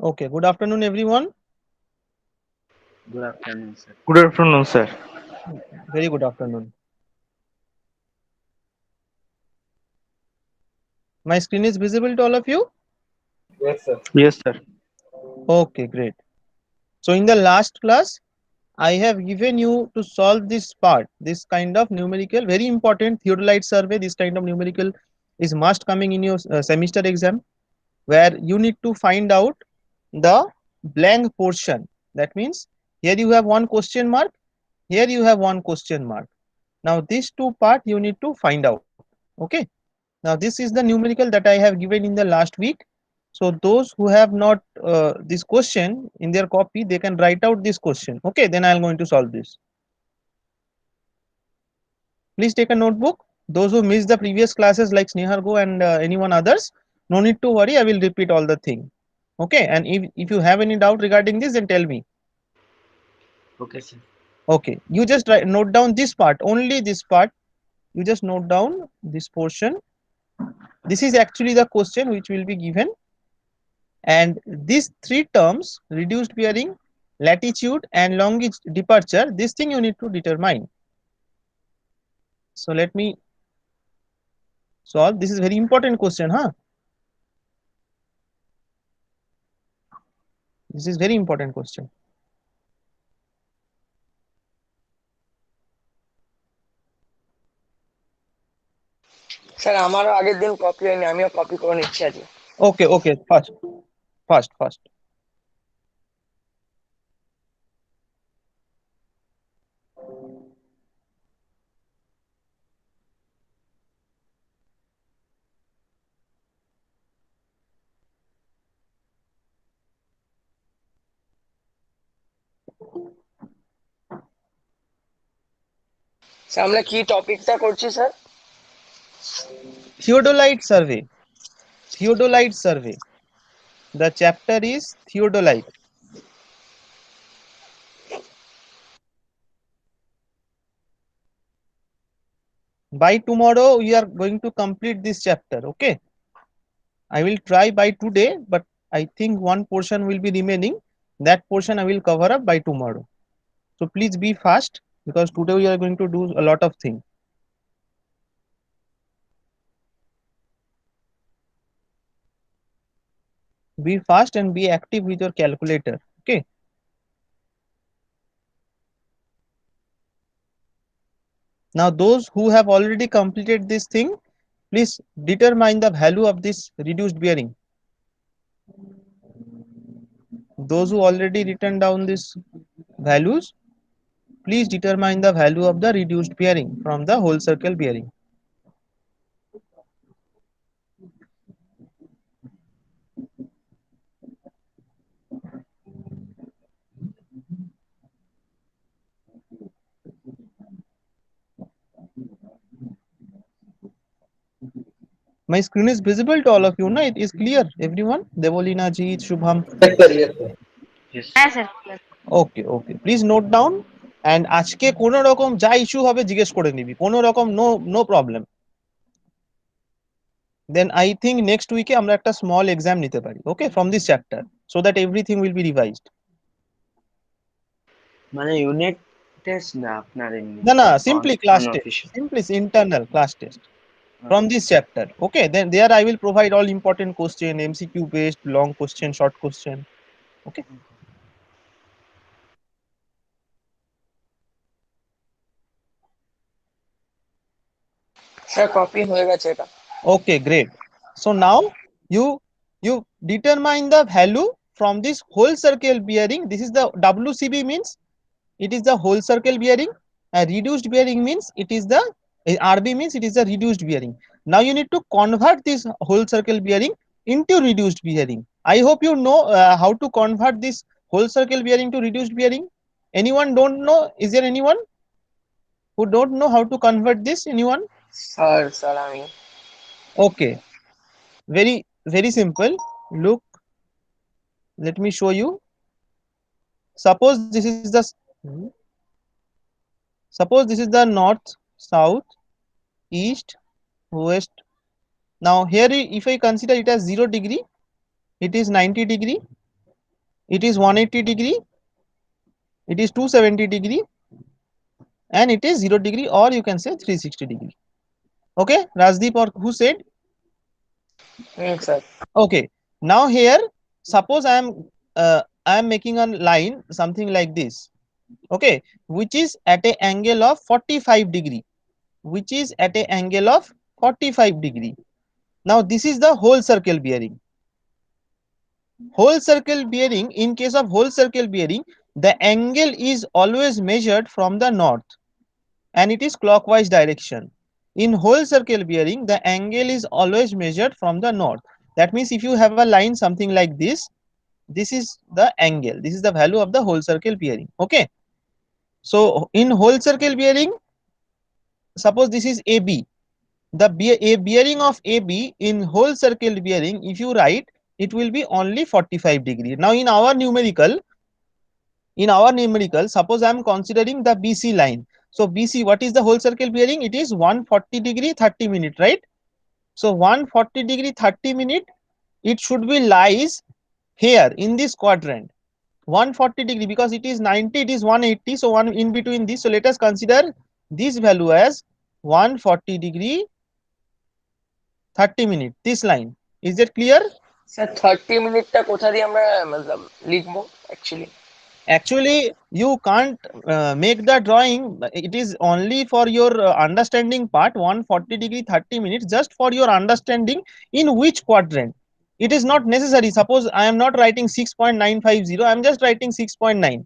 Okay, good afternoon, everyone. Good afternoon, sir. Good afternoon, sir. Very good afternoon. My screen is visible to all of you? Yes, sir. Okay, great. So, in the last class, I have given you to solve this part, this kind of numerical, very important theodolite survey. This kind of numerical is must coming in your semester exam, where you need to find out the blank portion. That means here you have one question mark, here you have one question mark. Now, these two part you need to find out. Okay. Now, this is the numerical that I have given in the last week. So, those who have not this question in their copy, they can write out this question. Okay, then I am going to solve this. Please take a notebook. Those who missed the previous classes like Snehargo and anyone others, no need to worry. I will repeat all the thing. Okay, and if you have any doubt regarding this, then tell me. Okay, sir. Okay, you just note down this part, only this part. You just note down this portion. This is actually the question which will be given, and these three terms, reduced bearing, latitude and longitude departure, this thing you need to determine. So let me solve. This is very important question, huh? This is very important question. Sir আমারও আগের দিন copy হয়নি, আমিও copy করে নিচ্ছি আজকে। Okay, okay, fast. Sir আমরা কি টপিকটা করছি sir? Theodolite survey. Theodolite survey. The chapter is theodolite. By tomorrow we are going to complete this chapter. Okay, I will try by today, but I think one portion will be remaining. That portion I will cover up by tomorrow. So please be fast, because today we are going to do a lot of things. Be fast and be active with your calculator. Okay. Now those who have already completed this thing, please determine the value of this reduced bearing. Those who already written down these values, please determine the value of the reduced bearing from the whole circle bearing. My screen is visible to all of you, na? It is clear, everyone? Devolina, Jeet, Shubham. Yes, হ্যাঁ sir. Sir. Okay, okay. Please note down. And আজকে কোনো রকম যা issue হবে জিজ্ঞেস করে নিবি, কোনো রকম no problem. Then I think next week আমরা একটা small exam নিতে পারি, okay, from this chapter, so that everything will be revised. মানে ইউনিট টেস্ট না আপনার এমনি না, simply class test, unofficial. simply internal class test from this chapter. Okay, then there I will provide all important question, MCQ based, long question, short question. Okay. Sir copy হয়ে গেছে এটা। Okay, great. So now you determine the value from this whole circle bearing. This is the WCB, means it is the whole circle bearing. Reduced bearing means it is the RB, means it is the reduced bearing. Now you need to convert this whole circle bearing into reduced bearing. I hope you know how to convert this whole circle bearing to reduced bearing. Anyone don't know? Is there anyone who don't know how to convert this? Anyone? Sir আমি Okay, very simple. Look, let me show you. Suppose this is the suppose this is the north, south, east, west. Now here if I consider it as 0 degree, it is 90 degree. it is 180 degree, it is 270 degree, and it is 0 degree, or you can say 360 degree. Okay, Rajdeep, or who said? Sir. Okay, now here suppose I am making a line something like this, okay, which is at a angle of 45 degree, which is at a angle of 45 degree. Now this is the whole circle bearing. Whole circle bearing, in case of whole circle bearing, the angle is always measured from the north and it is clockwise direction. In whole circle bearing, the angle is always measured from the north. That means if you have a line something like this is the angle, this is the value of the whole circle bearing. Okay, so in whole circle bearing, suppose this is AB, the bearing of AB in whole circle bearing, if you write, it will be only 45 degree. Now in our numerical, suppose I am considering the BC line. So BC, what is the whole circle bearing? It is 140 degree 30 minute, right? So 140 degree 30 minute, it should be lies here in this quadrant. 140 degree, because it is 90, it is 180, so one in between this. So let us consider this value as 140 degree 30 minute, this line. Is that clear? Sir 30 মিনিটটা কোথা দিয়ে আমরা মতলব লিখবো actually? Actually you can't make the drawing, it is only for your understanding part. 140 degree 30 minutes, just for your understanding in which quadrant. It is not necessary. Suppose I am not writing 6.950, I am just writing 6.9.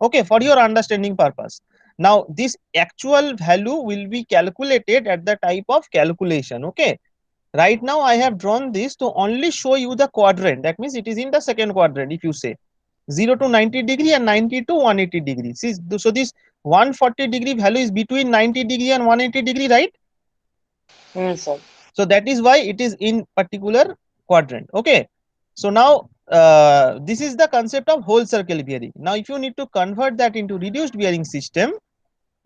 Okay, for your understanding purpose. Now this actual value will be calculated at the type of calculation. Okay, right now I have drawn this to only show you the quadrant. That means it is in the second quadrant. If you say 0 to 90 degree and 90 to 180 degree. See, so this 140 degree value is between 90 degree and 180 degree, right? Sir. So that is why it is in particular quadrant. Okay, so now this is the concept of whole circle bearing. Now if you need to convert that into reduced bearing system,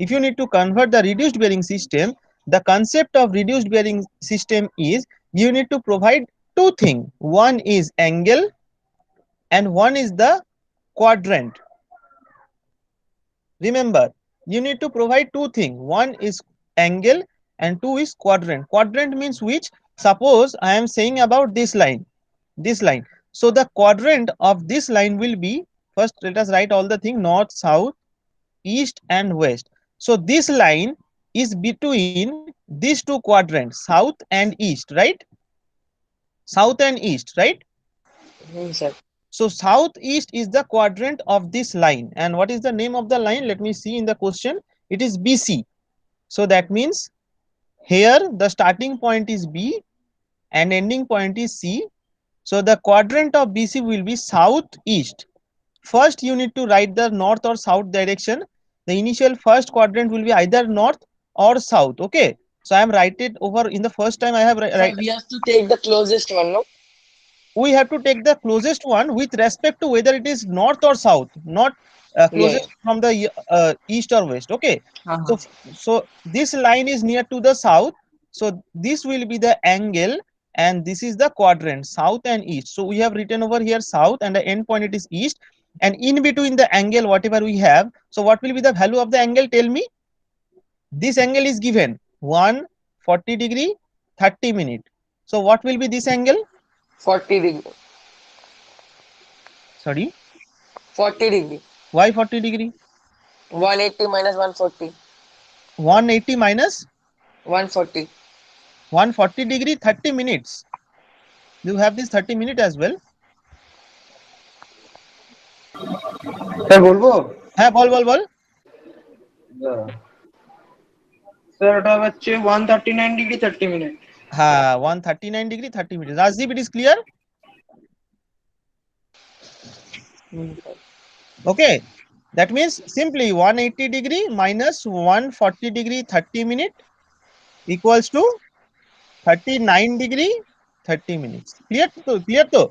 if you need to convert the reduced bearing system, the concept of reduced bearing system is you need to provide two things. One is angle and one is the quadrant. Remember, you need to provide two things. One is angle and two is quadrant. Quadrant means which? Suppose I am saying about this line, this line. So the quadrant of this line will be, first let us write all the thing: north, south, east and west. So this line is between these two quadrants, south and east, right? South and east, right? Sir. So southeast is the quadrant of this line. And what is the name of the line? Let me see in the question. It is BC. So that means here the starting point is B and ending point is C. So the quadrant of BC will be southeast. First you need to write the north or south direction. The initial first quadrant will be either north or south. Okay, so I am write it over in the first time I have Sir, we have to take the closest one, no? we have to take the closest one with respect to whether it is north or south, not closest from the east or west. Okay, Uh-huh. so this line is near to the south, so this will be the angle and this is the quadrant, south and east. So we have written over here south and the end point it is east, and in between the angle whatever we have, so what will be the value of the angle? Tell me. This angle is given 140 degree 30 minute. So what will be this angle? 40 degree. Sorry, 40 degree. why 40 degree? 180 minus 140. 180 minus 140. 140 degree 30 minutes. You have this 30 minute as well. Sir বলবো? হ্যাঁ বল বল বল। Sir ওটা হচ্ছে 139 degree 30 minute. হ্যাঁ 139 degree 30 minutes. Rajdeep, it is clear? Okay, that means simply 180 degree minus 140 degree 30 minute equals to 39 degree 30 minutes. Clear to? Clear to?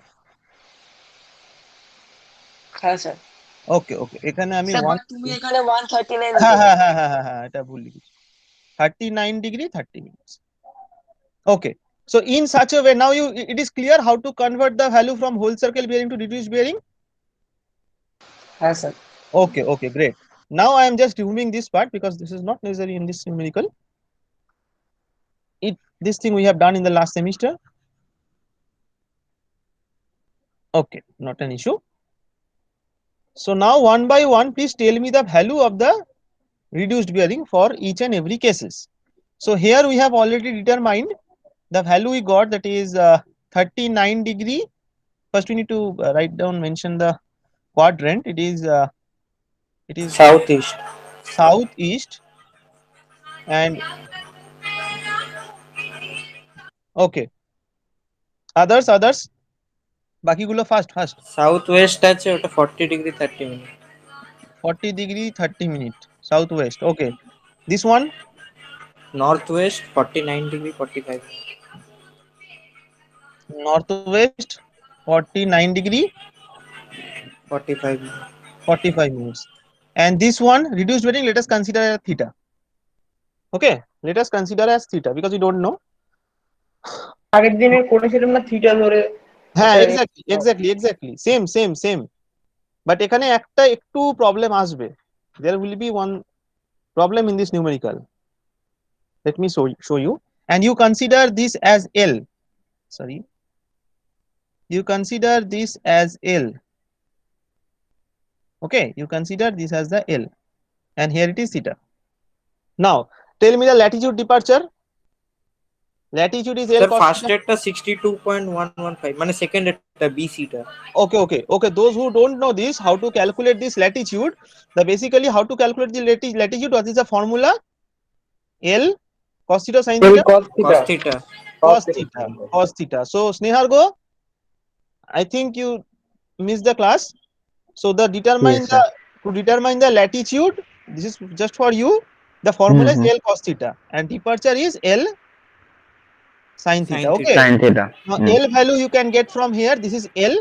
হ্যাঁ sir. ওকে ওকে, এখানে আমি sir তুমি এখানে 139 হ্যাঁ লিখেছো। হ্যাঁ হ্যাঁ হ্যাঁ হ্যাঁ এটা ভুল লিখেছি। 39 degree 30 minutes. Okay, so in such a way now it is clear how to convert the value from whole circle bearing to reduced bearing. হ্যাঁ sir. Okay, great. Now I am just removing this part because this is not necessary in this numerical. This thing we have done in the last semester. Okay, not an issue. So now one by one, please tell me the value of the reduced bearing for each and every cases. So here we have already determined the value we got, that is 39 degree. First we need to write down, mention the quadrant. It is Southeast. southeast, and okay, others বাকিগুলো first south West আছে, ওটা 40 degree 30 minute. 40 degree 30 minute southwest. Okay, this one north West 49 degree 45 minute. northwest 49 degree 45 minute. 45 minutes. And this one reduced bearing, let us consider as theta. Okay, let us consider as theta because we don't know. আগের দিনে করেছিলাম না theta ধরে। হ্যাঁ, exactly same, but এখানে একটা একটু problem আসবে. There will be one problem in this numerical. Let me show you. And you consider this as L. Sorry, you consider this as L. Okay, you consider this as the L, and here it is theta. Now tell me the latitude departure. Latitude is L sir cos first theta. এরটা 62.115, মানে second এরটা বিসিটা। Okay, those who don't know this, how to calculate this latitude, the basically how to calculate the latitude, what is the formula? L cos theta sin theta. cos theta. Cos theta. So Snehargo, I think you missed the class. So the determine Yes, the sir. to determine the latitude, this is just for you. The formula is L cos theta, and departure is L sin theta. Okay. Sin theta. Now L value you can get from here. This is L,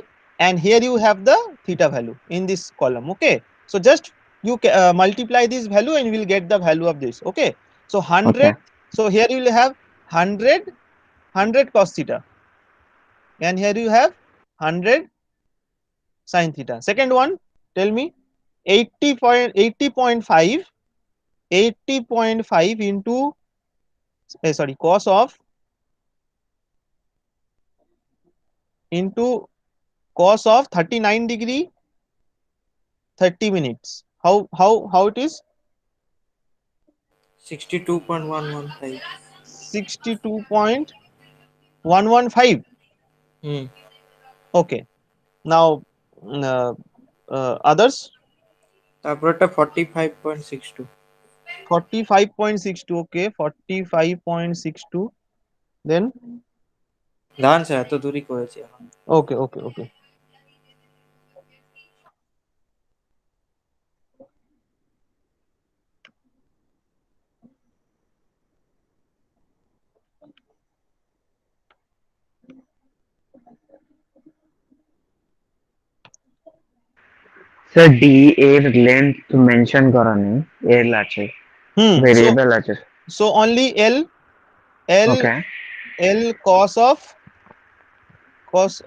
and here you have the theta value in this column. Okay. So just you multiply this value and you will get the value of this. Okay. So 100. Okay. So here you will have 100 cos theta, and here you have 100 sin theta. Second one, tell me 80.5 into cos of into cos of 39 degree 30 minutes. How it is? 62.115। 62.115. Okay. Now others তারপর একটা 45.62। 45.62. Okay, 45.62. Then দাঁড়ান sir, এত দূরই করেছি এখন। okay. Sir D এর length mention করা নেই, এল আছে, ভেরিয়েবল আছে। So only L okay, L cos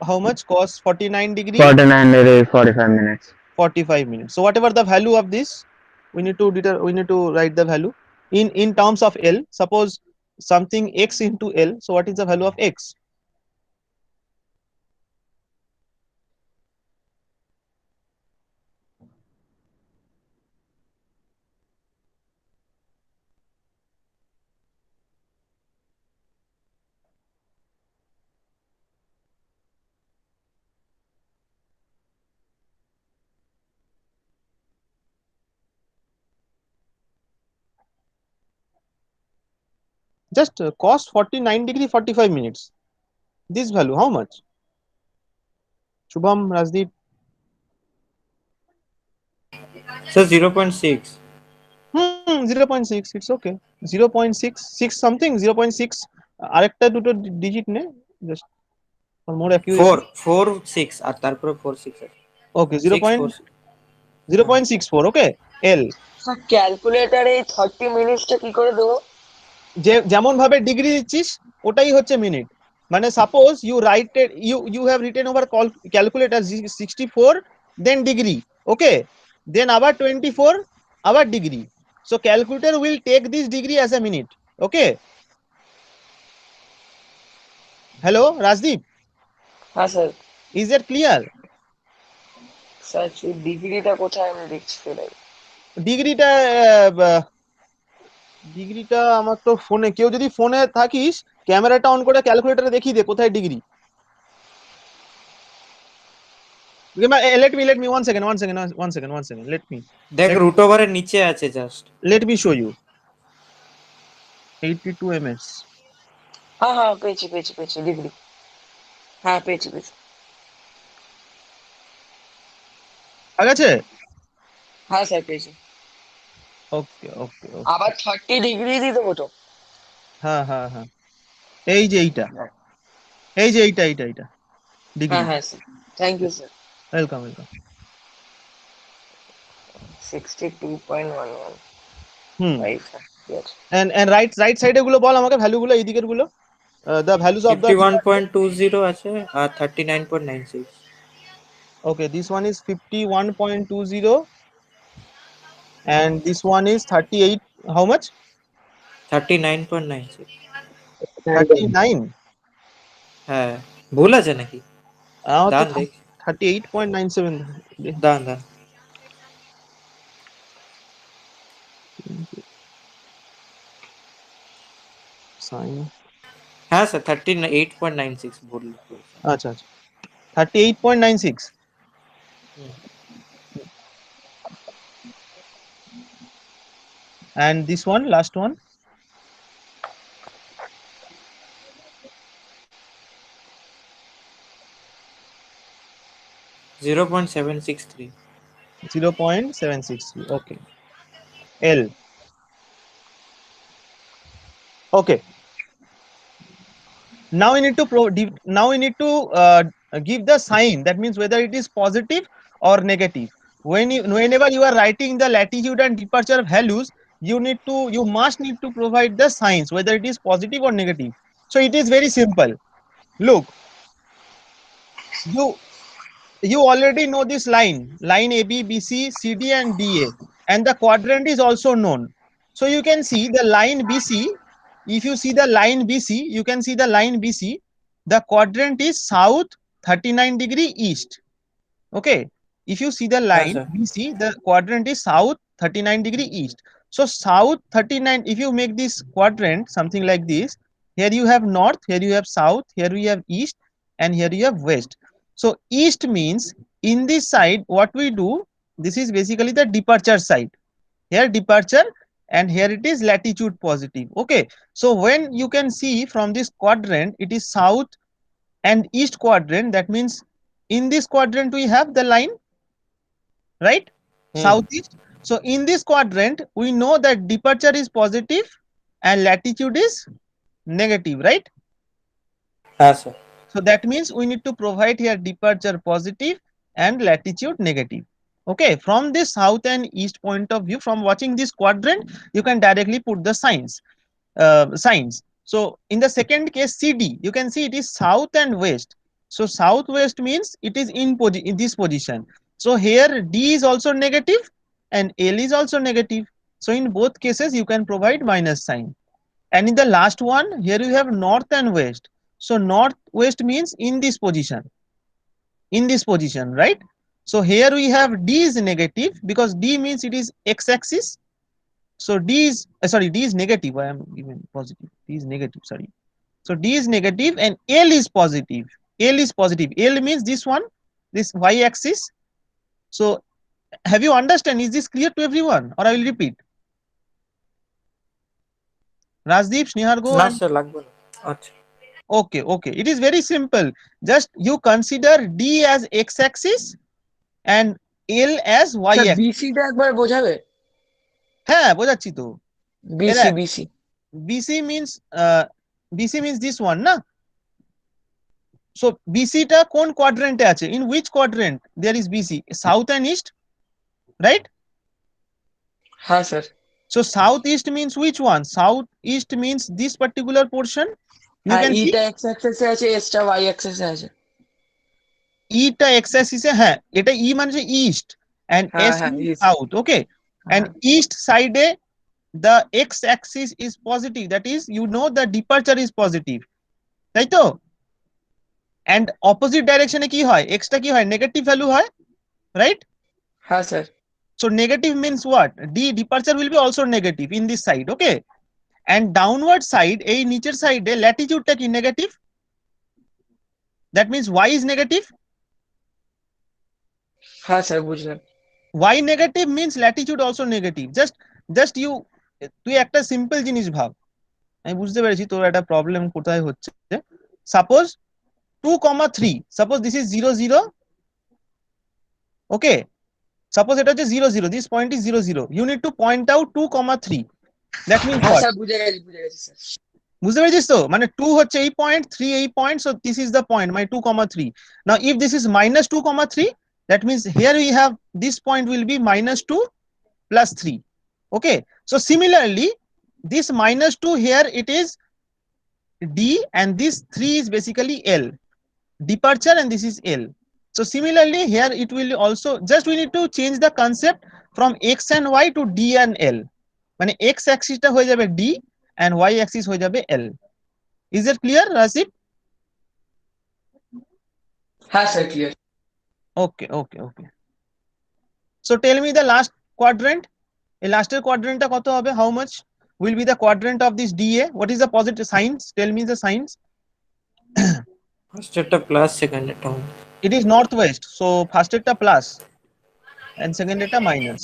how much? Cos 49 degree 49 এর 45 minutes. 45 minutes. So whatever the value of this, we need to write the value in terms of L. Suppose something x into L. So what is the value of x? Just cos 49 degree 45 minutes. This value how much? Shubham, Rajdeep. Sir 0.6। 0.6. It's okay. 0.6 something. 0.6. আরেকটা দুটো digit নে just for more accuracy. 4.6 আর তারপরে 4.6 আছে। Okay, 0.64. Okay, L. Sir ক্যালকুলেটরে এই 30 মিনিটসটা কি করে দেবো? যেমন ভাবে ডিগ্রি দিচ্ছিস ওটাই হচ্ছে মিনিট। মানে suppose you have written over calculator 64 then degree. Okay, then abar 24 abar degree. So calculator will take this degree as a minute. Okay. Hello Rajdeep, হ্যাঁ sir. is that clear? Sir সেই ডিগ্রিটা কোথায় আমি দেখছি সেটাই। ডিগ্রিটা ডিগ্রিটা আমার তো ফোনে, কেউ যদি ফোনে থাকিস ক্যামেরাটা অন করে ক্যালকুলেটরে দেখিয়ে দে কোথায় ডিগ্রি। Let me 1 second. দেখ রুট ওভারের নিচে আছে just. Let me show you. 82 ms. হ্যাঁ হ্যাঁ পেয়েছি ডিগ্রি। হ্যাঁ পেয়েছি। আছে? হ্যাঁ স্যার পেয়েছি। ওকে। আবার 30 ডিগ্রি দিয়ে দেবো তো? হ্যাঁ এই যে এইটা ডিগ্রি। হ্যাঁ sir, thank you sir. Welcome. 62.11 right sir, ঠিক আছে। and রাইট সাইডে গুলো বল আমাকে, ভ্যালু গুলো এই দিকের গুলো, the values of the 51.20 আছে আর 39.96। okay, this one is 51.20 and this one is 38, how much? 39.96। 39? হ্যাঁ ভুল আছে নাকি? দান দেখ 38.97 দান sign। হ্যাঁ স্যার 38.96 ভুল। আচ্ছা 38.96 and this one, last one? 0.763। 0.763. okay. L. Okay, now we need to give the sign, that means whether it is positive or negative. Whenever you are writing the latitude and departure values, you must need to provide the signs whether it is positive or negative. So it is very simple. Look, you already know this line AB, BC, CD and DA, and the quadrant is also known. So you can see the line BC. If you see the line BC, you can see the line BC, the quadrant is south 39 degree east. Okay, if you see the line BC, the quadrant is south 39 degree east. So south 39, if you make this quadrant something like this, here you have north, here you have south, here we have east, and here you have west. So east means in this side what we do, this is basically the departure side. Here departure and here it is latitude positive. Okay, so when you can see from this quadrant, it is south and east quadrant, that means in this quadrant we have the line, right? Southeast. So in this quadrant we know that departure is positive and latitude is negative, right? হ্যাঁ sir. So that means we need to provide here departure positive and latitude negative. Okay, from this south and east point of view, from watching this quadrant, you can directly put the signs. So in the second case CD, you can see it is south and west. So southwest means it is in this position. So here D is also negative and L is also negative. So in both cases you can provide minus sign. And in the last one, here you have north and west. So northwest means in this position, right? So here we have D is negative because D means it is x-axis. So D is D is negative. I am even positive. D is negative. Sorry. So D is negative and L is positive. L is positive. L means this one, this y-axis. So have you understand? Is this clear to everyone, or I will repeat? Rajdeep, Snehargo, না and sir লাগবে না। আচ্ছা okay. It is very simple. Just you consider D as x-axis and L as sir y-axis. বিসিটা একবার বোঝাবে? হ্যাঁ বোঝাচ্ছি তো। BC BC means this one, na? So BC টা কোন quadrant এ আছে? In which quadrant there is BC? South and east, right? হ্যাঁ sir. So southeast means which one? Southeast means this particular portion. You হ্যাঁ can see eta x অ্যাক্সিসে আছে, এসটা Y অ্যাক্সিসে আছে। E টা x axis এ, হ্যাঁ এটা E মানে east, and S means south. Okay, and east side the x axis is positive, that is you know the departure is positive, তাই তো? and opposite direction এ কি হয়, x টা কি হয়, নেগেটিভ ভ্যালু হয়, right? হ্যাঁ sir. So negative means what? Departure will be also negative in this side. Okay, and downward side এই নিচের সাইডে ল্যাটিটিউড টা কি negative, that means y is negative. হ্যাঁ স্যার বুঝলাম। y negative means latitude also negative. just you তুই একটা simple জিনিস ভাব, আমি বুঝতে পেরেছি তোর একটা প্রবলেম কোথায় হচ্ছে। Suppose 2,3, suppose this is 0 0, okay, suppose এটা হচ্ছে 0 0, this point is 0 0, you need to point out 2,3, that means হ্যাঁ হোয়াট? স্যার বুঝে গেছি স্যার। বুঝতে পেরেছিস তো, মানে 2 হচ্ছে এই পয়েন্ট, 3 এই point, so this is the point মানে 2,3. নাও if this is -2,3, that means here we have this point will be -2 plus 3. Okay, so similarly this -2 here it is d, and this 3 is basically L, departure, and this is L. So similarly here it will also, just we need to change the concept from x and y to d and L. মানে x axis টা হয়ে যাবে d and y axis হয়ে যাবে L. Is it clear, Rasif? হ্যাঁ sir clear. Okay, okay, okay. So tell me the last quadrant. এই লাস্টের কোয়াড্রেন্টটা কত হবে? How much will be the quadrant of this DA? What is the positive signs? Tell me the signs. First একটা plus, second একটা It is northwest, so first একটা plus and second একটা minus.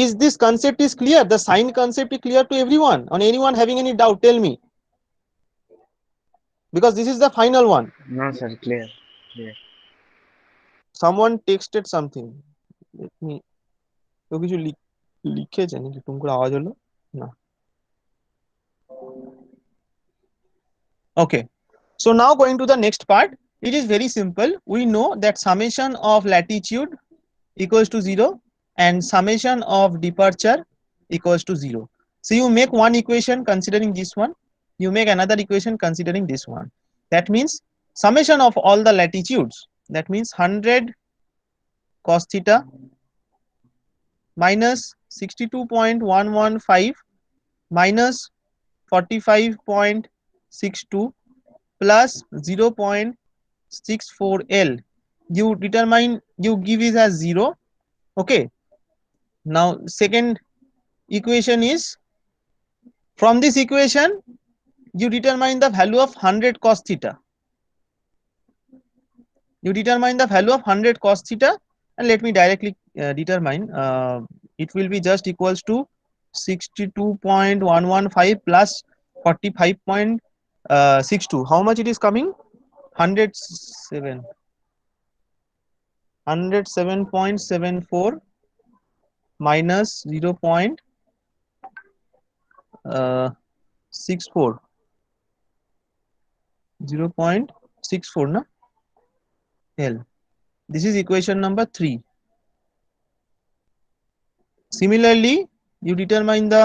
Is this concept is clear? The sign concept is clear to everyone? On anyone having any doubt, tell me, because this is the final one. No, sir, clear. Someone texted something. Let me, তো কিছু লিখেছে নাকি, টুম করে আওয়াজ হলো না? Okay, so now going to the next part. It is very simple. We know that summation of latitude equals to 0 and summation of departure equals to 0. So you make one equation considering this one, you make another equation considering this one. That means summation of all the latitudes, that means 100 cos theta minus 62.115 minus 45.62 plus 0.64 L. You determine, you give it as 0. Okay, now second equation is, from this equation you determine the value of 100 cos theta. You determine the value of 100 cos theta, and let me directly determine. It will be just equals to 62.115 plus 45.62. How much it is coming? 107.74 minus 0.64. 0.64 na L. This is equation number 3. Similarly, you determine the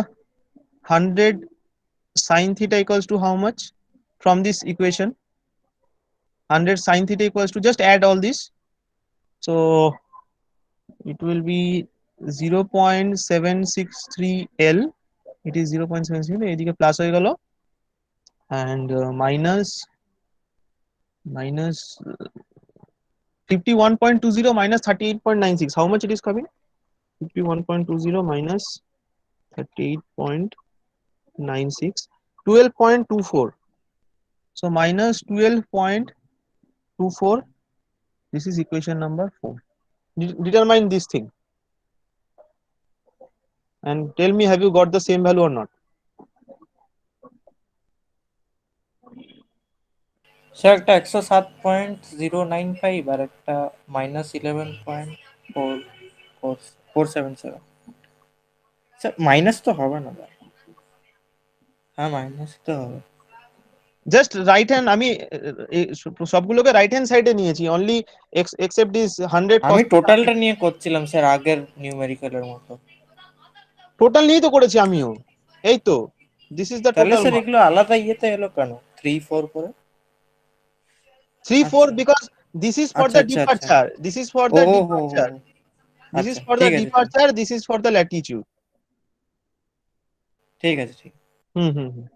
100 sin theta equals to how much from this equation? 100 sin theta equals to, just add all this, so it will be 0.763 L. It is 0.763, এদিকে plus হয়ে গেল, and minus 51.20 minus 38.96. How much it is coming? 51.20 minus 38.96, 12.24. So minus 12.24. This is equation number 4. Determine this thing and tell me, have you got the same value or not? Sir একটা 107.095 আর একটা -11.477। Sir minus তো হবে না? হ্যাঁ minus তো হবে। Just right hand, আমি সবগুলোকে রাইট হ্যান্ড সাইডে নিয়েছি, অনলি এক্সেপ্ট দিস 100 আমি টোটালটা নিয়ে করছিলাম স্যার, আগের নিউমেরিক্যালের মতো। টোটাল নিয়েই তো করেছি আমিও, এই তো this is the total. Sir এগুলো আলাদা ইয়েতে এলো কেন 3 4 করে? 3 4 because this is for আচ্ছা the আচ্ছা আচ্ছা departure, this is for O the হো হো departure, হো। this is আচ্ছা for the ঠিক আছে ঠিক departure, this is for the latitude. ঠিক আছে ঠিক হুম হুম হুম।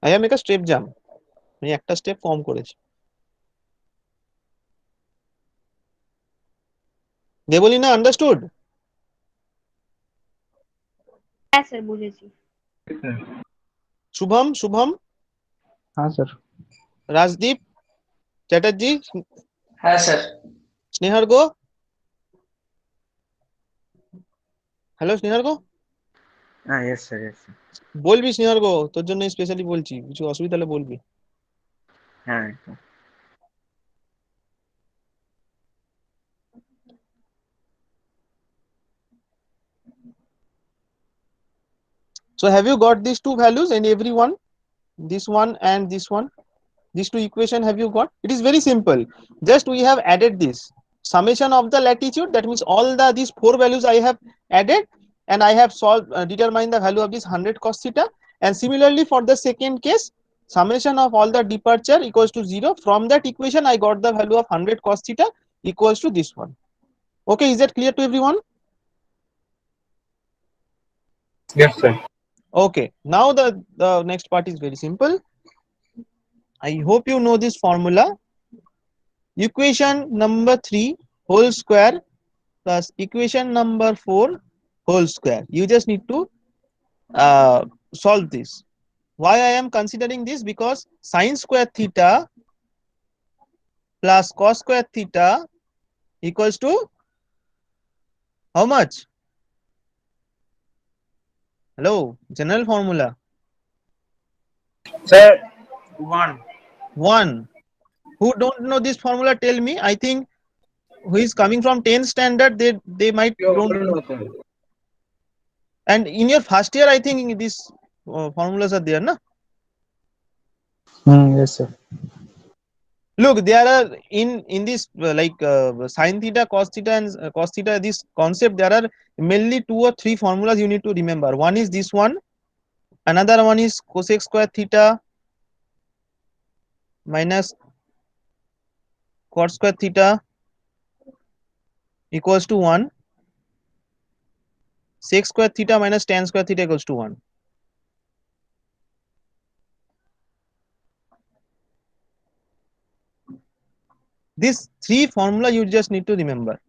I have make a step jump, আমি একটা স্টেপ কম করেছি। দেবলীনা আন্ডারস্টুড? হ্যাঁ স্যার বুঝেছি। শুভম, শুভম, हाँ सर। রাজদীপ চ্যাটার্জি, হ্যাঁ স্যার। স্নেহার্ঘ, হ্যালো স্নেহার্ঘ, हाँ यस सर यस सर। বলবি স্নেহার্ঘ, তোর জন্য স্পেশালি বলছি, কিছু অসুবিধা হলে বলবি। हाँ So have you got these two values in every one? This one and this one? These two equation have you got? It is very simple. Just we have added this summation of the latitude. That means all the these four values I have added, and I have solved determined the value of this 100 cos theta. And similarly for the second case, summation of all the departure equals to 0. From that equation I got the value of 100 cos theta equals to this one. Okay, is that clear to everyone? Yes, sir. Okay, now the next part is very simple. I hope you know this formula. Equation number 3 whole square plus equation number 4 whole square. You just need to solve this. Why I am considering this? Because sine square theta plus cos square theta equals to how much? Hello, general formula. Sir, 1. 1. Who don't know this formula, tell me. I think who is coming from 10th standard, they might don't know. And in your first year, I think these formulas are there, na? yes sir। Look, there are in this sine theta, cos theta, and cos theta. This concept, there are mainly 2 or 3 formulas you need to remember. One is this one. Another one is cosec square theta minus cot square theta equals to 1. Sec square theta minus tan square theta equals to 1. These 3 formula you just need to remember.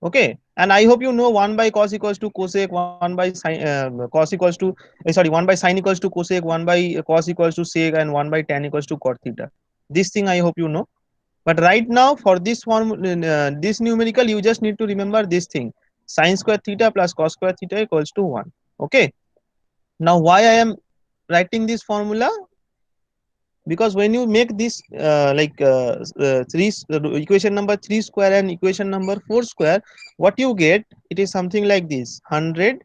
Okay, and I hope you know 1 by cos equals to cosec, 1 by sin, cos equals to 1 by sin equals to cosec, 1 by cos equals to sec, and 1 by tan equals to cot theta. This thing I hope you know. But right now for this form, this numerical, you just need to remember this thing: sin square theta plus cos square theta equals to 1. Okay. Now why I am writing this formula? Because when you make this equation number 3 square and equation number 4 square, what you get, it is something like this: 100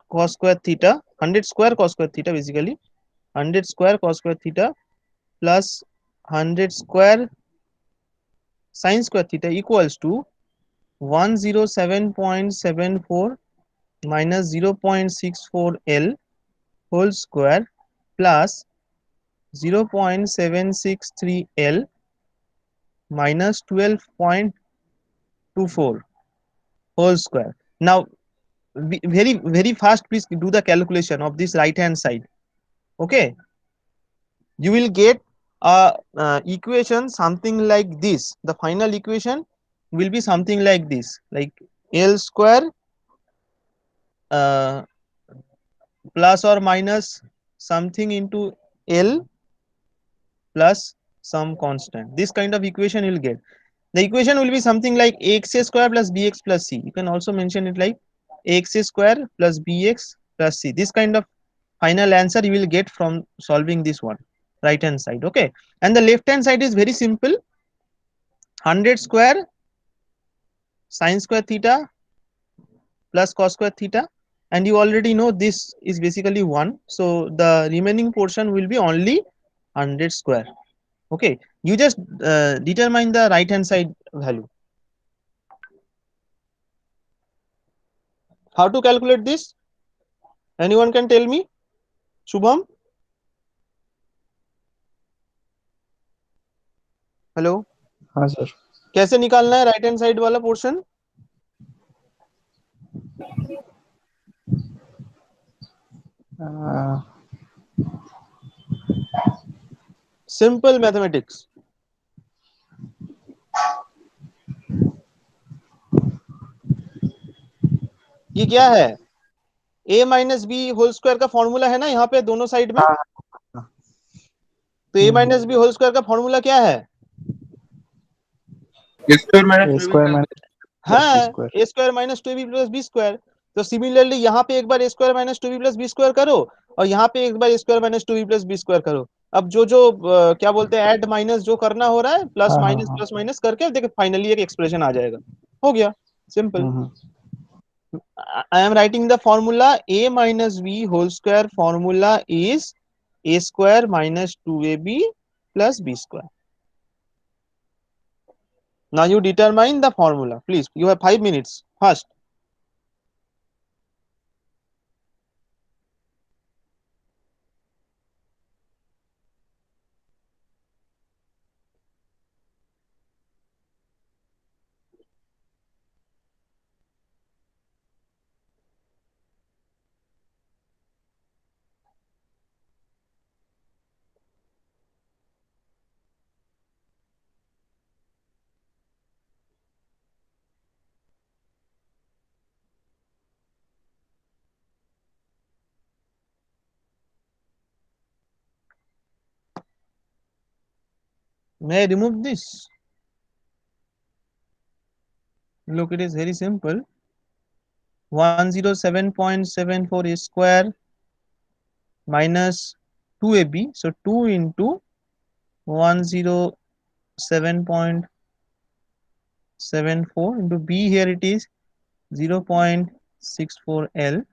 cos square theta, 100 square cos square theta, basically 100 square cos square theta plus 100 square sin square theta equals to 107.74 minus 0.64 L whole square plus 0.763 L minus 12.24 whole square. Now, very fast, please do the calculation of this right hand side. Okay, you will get a equation something like this. The final equation will be something like this, like L square uh, plus or minus something into L plus some constant. This kind of equation you'll get. The equation will be something like ax square plus bx plus c. You can also mention it like ax square plus bx plus c. This kind of final answer you will get from solving this one, right hand side. Okay, and the left hand side is very simple: 100 square sin square theta plus cos square theta, and you already know this is basically 1, so the remaining portion will be only 100 square. Okay, you just determine the right hand side value. How to calculate this? Anyone can tell me? Shubham, hello, हाँ sir. कैसे निकालना है right hand side वाला portion? Simple mathematics. ये क्या है? a minus B whole square का formula है ना यहाँ पे दोनों साइड में। हाँ। तो a minus B whole square का फॉर्मूला क्या है? ए स्क्वायर माइनस बी हाँ, square. A square minus two B plus B square. तो सिमिलरली यहाँ पे एक बार A square minus two B plus B square करो, और यहाँ पे एक बार A square minus two B plus B square करो। अब जो जो क्या बोलते हैं, ऐड माइनस जो करना हो रहा है, हाँ हाँ हाँ। प्लस माइनस करके देखिए फाइनली एक एक्सप्रेशन आ जाएगा। हो गया, simple. I am writing the formula a minus b whole square formula is a square minus 2ab plus b square. Now you determine the formula. Please, you have 5 minutes. First, may I remove this? Look, it is very simple. 107.74 a square minus 2ab. So 2 into 107.74 into b, here it is 0.64 L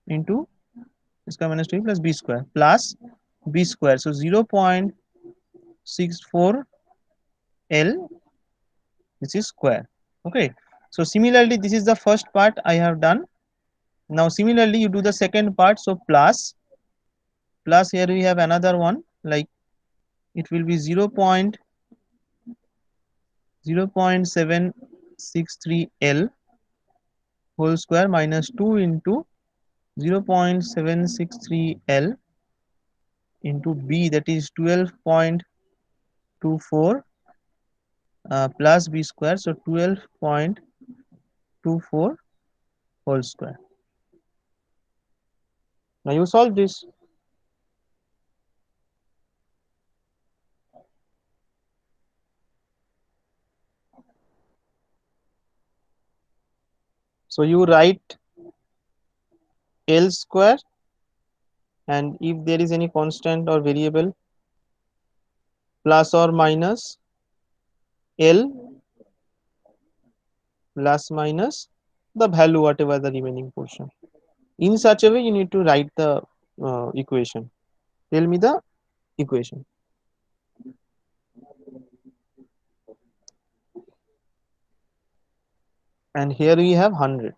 into इसका minus two plus B square so 0.64 L, this is square. Okay, so similarly this is the first part I have done. Now similarly you do the second part. So plus here we have another one, like it will be 0.763 L whole square minus 2 into 0.763 L into b, that is 12.24 plus b square, so 12.24 whole square. Now you solve this. So you write L square, and if there is any constant or variable, plus or minus L plus minus the value whatever the remaining portion. In such a way you need to write the equation. Tell me the equation. And here we have 100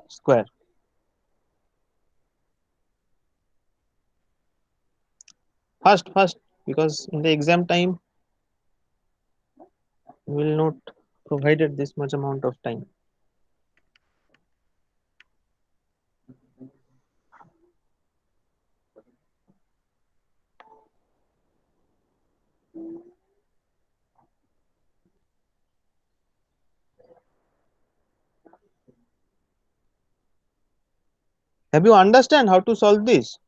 square. First, because in the exam time we will not provided this much amount of time. Have you understand how to solve this?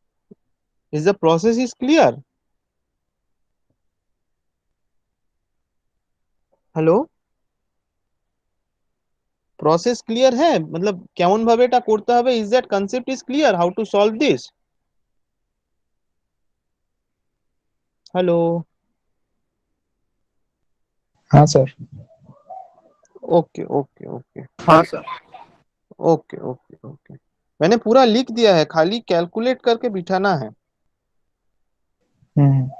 Is the process is clear? Hello? Process clear है, मतलब কেমন ভাবে এটা করতে হবে, is that concept is clear how to solve this? Hello? हाँ sir. Okay okay okay हाँ sir. Okay okay okay, मैंने पूरा लिख दिया है, खाली कैलकुलेट करके बिठाना है। हम्म।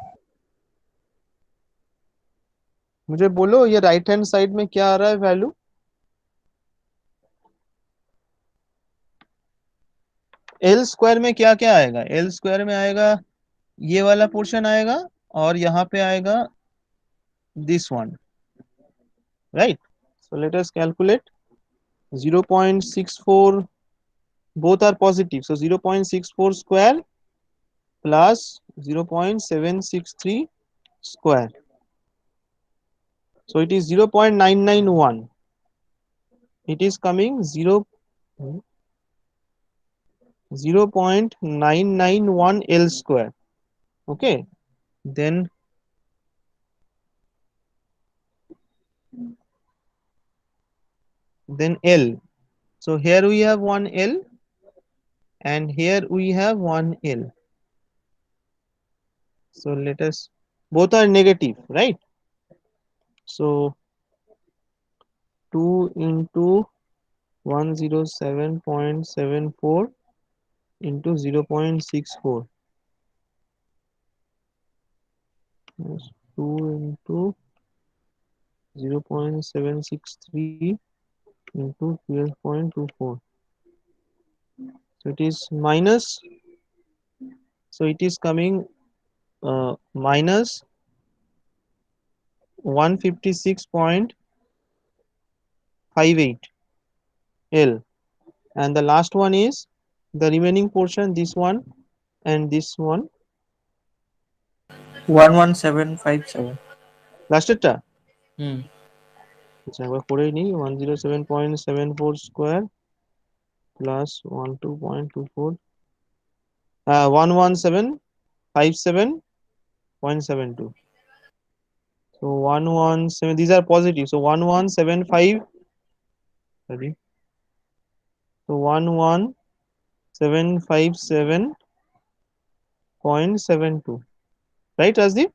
मुझे बोलो ये राइट हैंड साइड में क्या आ रहा है वैल्यू? L स्क्वायर में क्या क्या आएगा? L स्क्वायर में आएगा ये वाला पोर्शन आएगा और यहाँ पे आएगा this one, right? So let us calculate 0.64, both are positive, so 0.64 square plus 0.763 square, so it is 0.991. It is coming 0.991 L square. Okay, then L. So here we have one L and here we have one L. So let us, both are negative, right? So 2 into 107.74 into 0.64. Yes, 2 into 0.763 into 12.24. So it is minus, so it is coming minus 156.58 L, and the last one is the remaining portion, this one and this one. 11757. লাস্টেরটা হুম আচ্ছা একবার করেই নিই 107.74 square plus 12.24 11757.72. So 117, these are positive, so 1175, sorry, so 11757.72, right Rasdeep?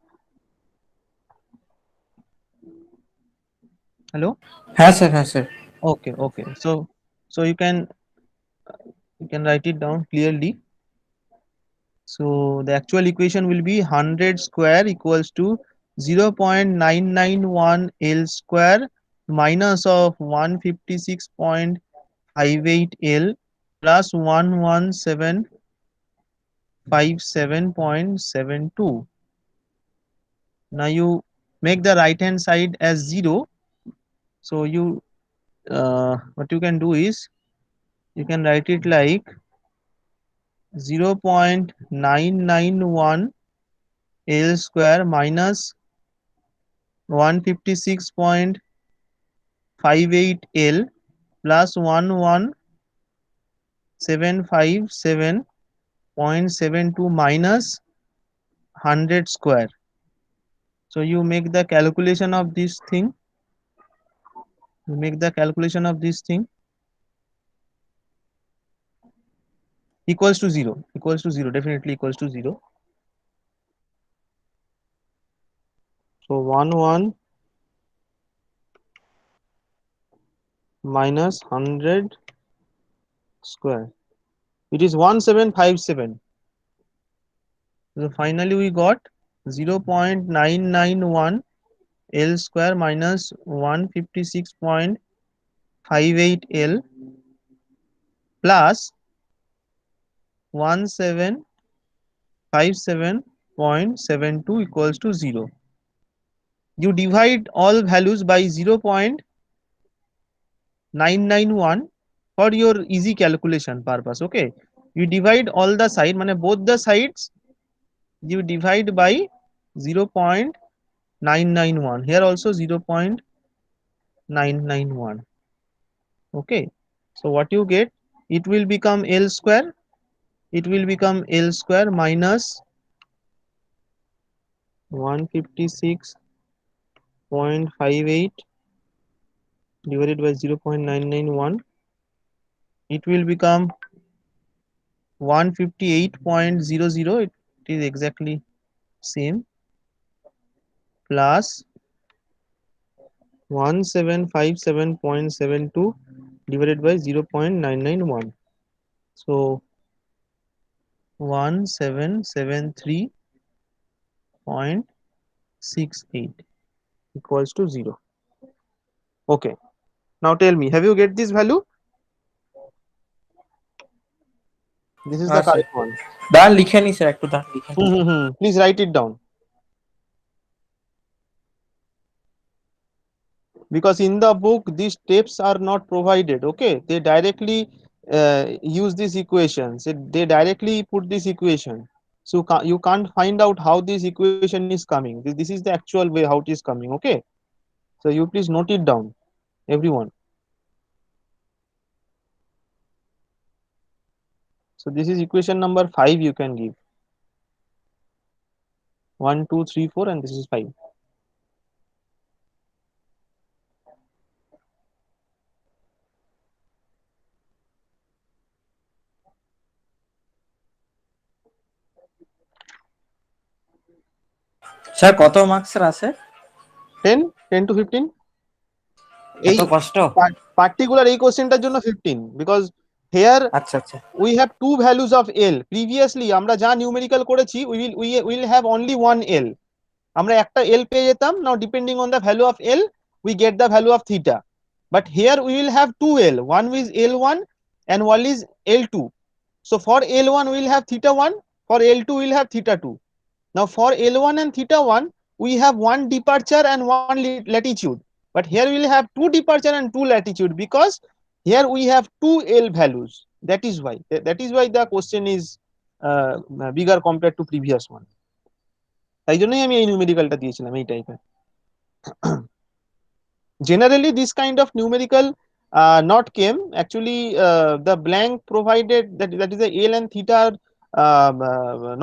Hello? হ্যাঁ sir Okay, okay, so you can write it down clearly. So the actual equation will be 100 square equals to 0.991 L square minus of 156.58 L plus 11757.72. Now you make the right hand side as 0. So you what you can do is you can write it like 0.991 L square minus 156.58 L plus 11757.72 minus 100 square. So you make the calculation of this thing. You make the calculation of this thing equals to 0. Equals to 0. Definitely equals to 0. So 1 minus 100 square. It is 1757. So finally we got 0.991 L square minus 156.58 L plus 1757.72 equals to 0. You divide all values by 0.991 for your easy calculation purpose. Okay, you divide all the side, মানে both the sides you divide by 0.991. Here also 0.991. Okay, so what you get, it will become L square. It will become L square minus 156.58 divided by 0.991. It will become 158.00. It is exactly same plus 1757.72 divided by 0.991. So 1773.68 equals to 0. Okay, now tell me, have you get this value? This is the আচ্ছা correct one. দাঁড়ান লিখে নি sir, একটু দাঁড়ান লিখে নি। Please write it down. Because in the book these steps are not provided. Okay, they directly use these equations. They directly put this equation, so you can't find out how this equation is coming. This is the actual way how it is coming. Okay, so you please note it down, everyone. So this is equation number 5. You can give 1 2 3 4 and this is 5. Sir কত মার্কসের আছে? 10 to 15. এত কষ্ট? Particular এই কোশ্চেনটার জন্য 15, because here আচ্ছা আচ্ছা we have two values of L. Previously আমরা যা নিউমেরিক্যাল করেছি we will have only one L. আমরা একটা L পেয়ে যেতাম. Now depending on the value of L we get the value of theta, but here we will have two L. One is L1 and one is L2. So for L1 we will have theta 1, for L2 we will have theta 2. Now for L1 and theta 1 we have one departure and one latitude, but here we will have two departure and two latitude, because here we have two L values. That is why the question is bigger compared to previous one. তাই জন্যই আমি এই নিউমেরিক্যালটা দিয়েছিলাম এই টাইপের. Generally this kind of numerical not came actually. The blank provided, that is the L and theta are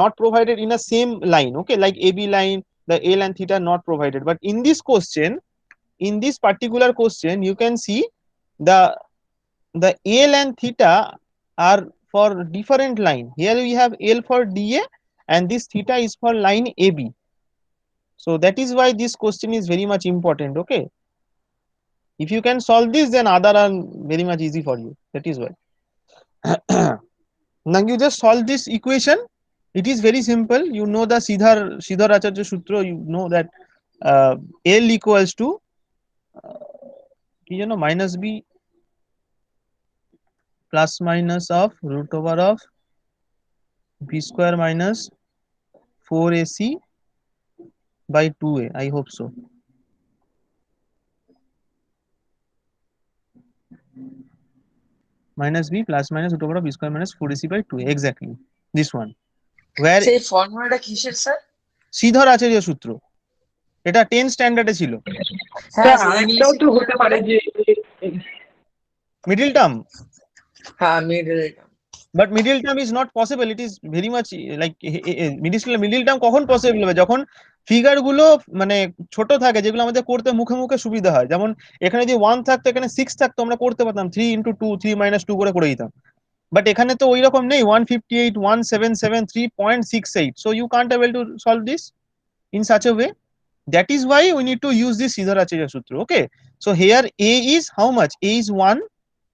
not provided in a same line. Okay, like AB line, the L and theta are not provided, but in this question, in this particular question you can see the L and theta are for different line. Here we have L for DA and this theta is for line AB. So that is why this question is very much important. Okay, if you can solve this, then other are very much easy for you. That is why. Now you just solve this equation. It is very simple. You know the Sridhar-Acharya Sutra. You know that L equals to minus B plus minus of root over of B square minus 4AC by 2A. I hope so. Minus B plus minus root over of B square minus 4AC by 2A. Exactly. This one. Where সেই ফর্মুলাটা কিসের sir? Sridhar-Acharya Sutra. এটা 10 স্ট্যান্ডার্ডে ছিল. Sir আরেকটাও তো হতে পারে যে মিডল টার্ম. হ্যাঁ middle term, but middle term is not possible. It is very much like middle term কখন পসিবল হবে? যখন ফিগার গুলো মানে ছোট থাকে, যেগুলো আমাদের করতে মুখে মুখে সুবিধা হয়. যেমন এখানে যদি 1 থাকতো, এখানে 6 থাকতো, আমরা করতে পারতাম 3 × 2 3 - 2 করে দিতাম. বাট এখানে তো ওই রকম নেই. 158 177 3.68. So you can't able to solve this in such a way. That is why we need to use this Sridhar-Acharya Sutra. Okay, so here A is how much? A is 1,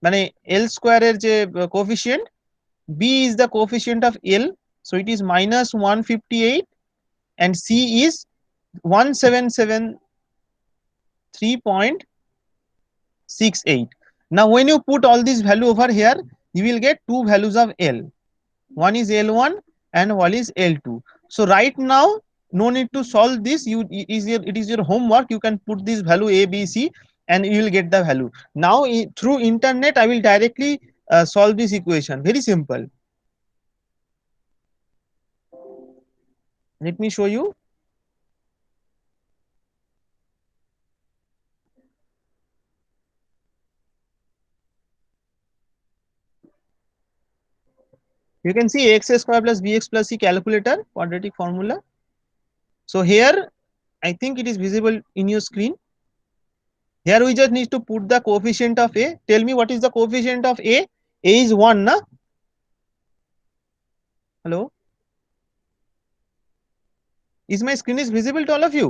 মানে L square এর যে coefficient. B is the coefficient of L, so it is minus 158, and C is 1773.68. Now when you put all this value over here, you will get two values of L. One is L1 and one is L2. So right now no need to solve this. It is your homework. You can put this value A, B, C and you will get the value. Now through internet I will directly solve this equation. Very simple. Let me show you. You can see ax square plus bx plus c calculator quadratic formula. So here I think it is visible in your screen. Here we just need to put the coefficient of A. Tell me what is the coefficient of A? A is 1, na? Hello? Is my screen is visible to all of you?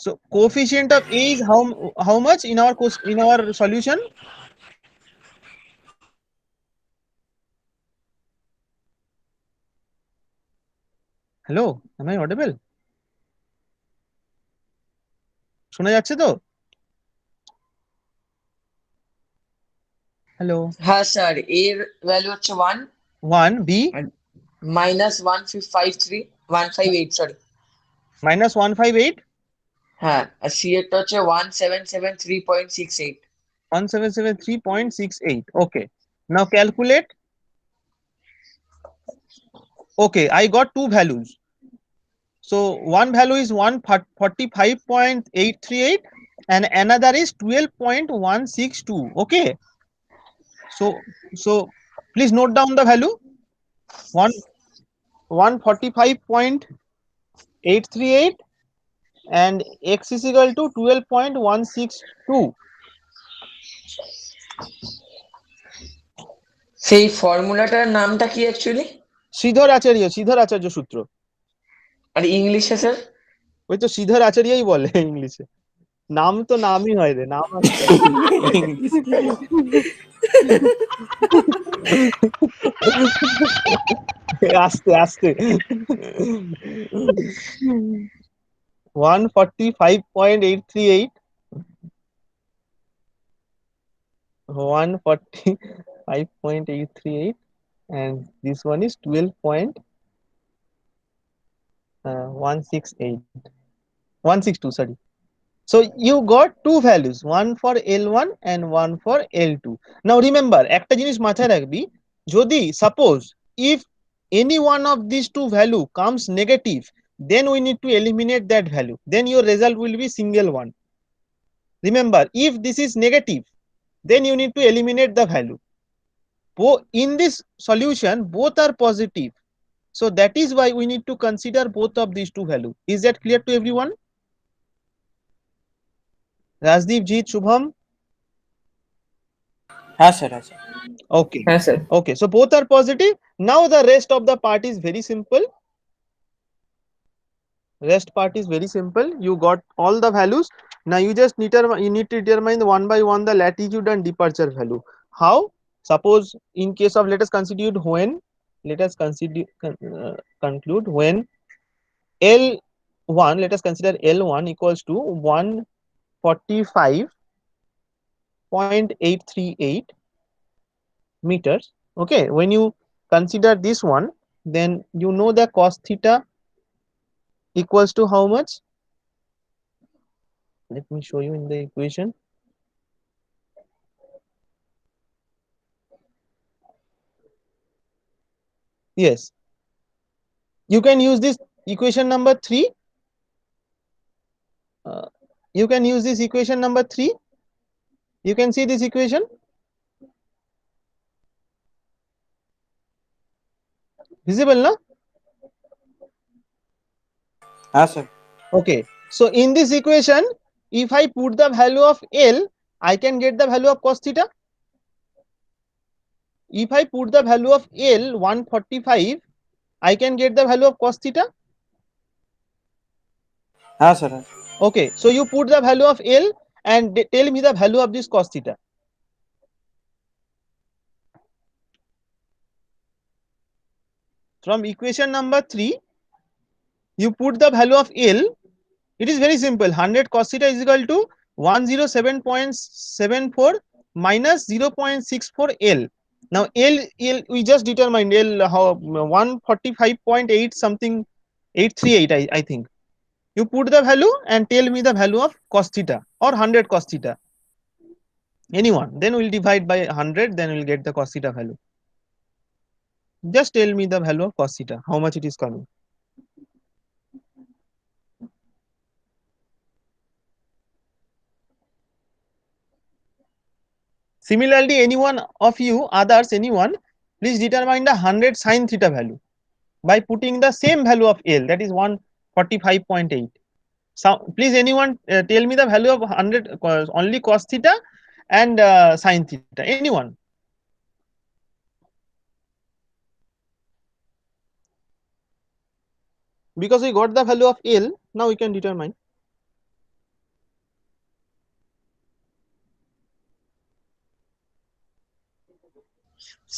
So coefficient of A is how much in our solution? Hello, am I audible? শোনা যাচ্ছে তো? Hello. হ্যাঁ sir, এর value হচ্ছে 1, 1 B minus 1553 158 sorry. -158 হ্যাঁ, আর C এরটা হচ্ছে 1773.68। 1773.68. Okay, now calculate. Okay, I got two values. So one value is 145.838 and another is 12.162. Okay, so please note down the value. 145.838 and x is equal to 12.162. সেই ফর্মুলাটার নামটা কি actually? Sridhar আচার্য সূত্র। আর ইংলিশে sir? ওই তো শ্রীধর আচার্যই বলে ইংলিশে। নাম তো নামই হয় রে, নাম আস্তে আস্তে 145.838 145.838 and this one is 12.168 162, sorry. So you got two values, one for L1 and one for L2. Now remember, একটা জিনিস মাথায় রাখবি, যদি suppose if any one of these two value comes negative, then we need to eliminate that value. Then your result will be single one. Remember, if this is negative, then you need to eliminate the value. In this solution, both are positive. So that is why we need to consider both of these two values. Is that clear to everyone? Rajdeep, Jeet, Shubham? হ্যাঁ sir আছে। Okay. হ্যাঁ sir. Okay, so both are positive. Now the rest of the part is very simple. Rest part is very simple. You got all the values. Now you just need to determine one by one the latitude and departure value. How? Suppose in case of, let us conclude when L1, let us consider L1 equals to 145.838 meters. Okay, when you consider this one, then you know the cos theta equals to how much? Let me show you in the equation. Yes, you can use this equation number 3. You can use this equation number 3. You can see this equation. Visible, na? হ্যাঁ sir. Okay, so in this equation, if I put the value of L, I can get the value of cos theta. If I put the value of L 145, I can get the value of cos theta. হ্যাঁ sir. Okay, so you put the value of L and tell me the value of this cos theta. From equation number 3, you put the value of L. It is very simple. 100 cos theta is equal to 107.74 minus 0.64 L. Now L we just determined L how 145.8 something 838, I think. You put the value and tell me the value of cos theta or 100 cos theta. Anyone. Then we'll divide by 100. Then we'll get the cos theta value. Just tell me the value of cos theta. How much it is coming. Similarly, anyone of you, others, anyone, please determine the 100 sin theta value by putting the same value of L, that is 145.8. So please anyone tell me the value of 100 only cos theta and sin theta. Anyone? Because we got the value of L, now we can determine.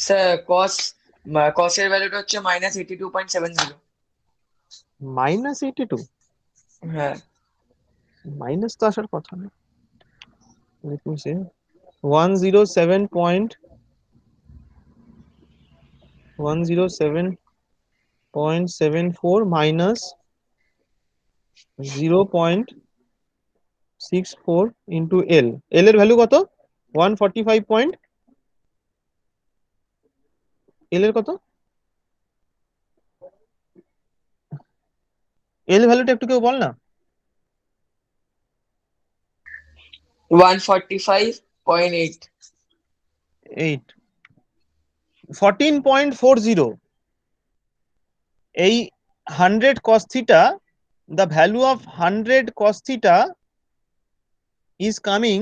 Sir কসের ভ্যালুটা হচ্ছে -82.70। -82? হ্যাঁ। Minus তো আসার কথা না। Let me say 107.72 107.74 minus 0.64 into L. L এর value কত? 145 পয়েন্ট। L এর কত? L ভ্যালুটা একটু কেউ বল না। 145.8. 8 14.40 এই 100 cos theta, the value of 100 cos theta is coming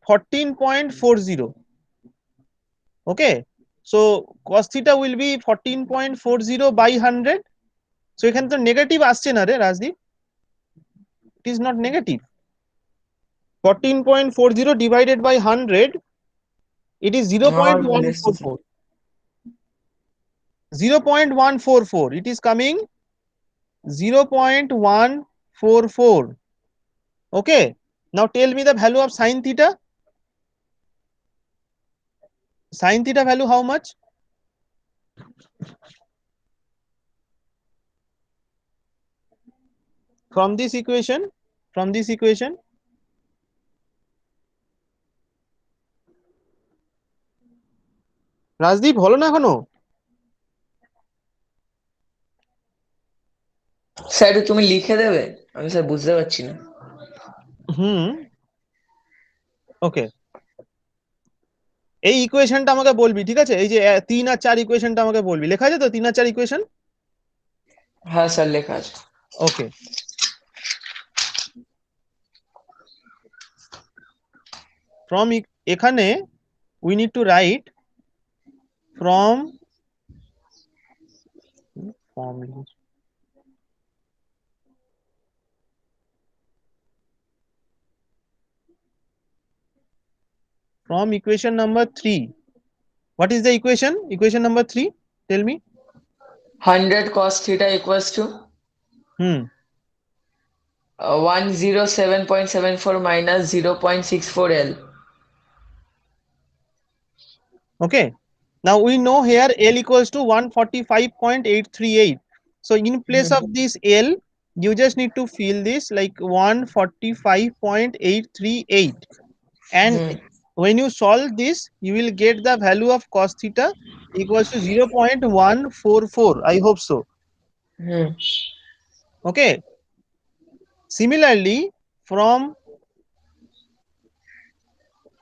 14.40. okay, so cos theta will be 14.40 by 100. so এখানে তো নেগেটিভ আসছে না রে Rajdeep, it is not negative. 14.40 divided by 100, it is 0.144. 0.144, it is coming 0.144. okay, now tell me the value of sin theta. Sin theta value how much? From this equation, Rajdeep হলো না এখনো? Sir তুমি লিখে দেবে, আমি স্যার বুঝতে পারছি না। ওকে, এই ইকুয়েশনটা আমাকে বলবি, ঠিক আছে? এই যে 3 আর 4 ইকুয়েশনটা আমাকে বলবি। লেখা আছে তো 3 আর 4 ইকুয়েশন? হ্যাঁ স্যার লেখা আছে। ওকে, from এখানে we need to write from equation number 3. What is the equation number 3? Tell me. 100 cos theta equals to 107.74 minus 0.64 L. okay, now we know here L equals to 145.838. so in place of this L, you just need to fill this like 145.838, and when you solve this, you will get the value of cos theta equals to 0.144. I hope so. okay, similarly from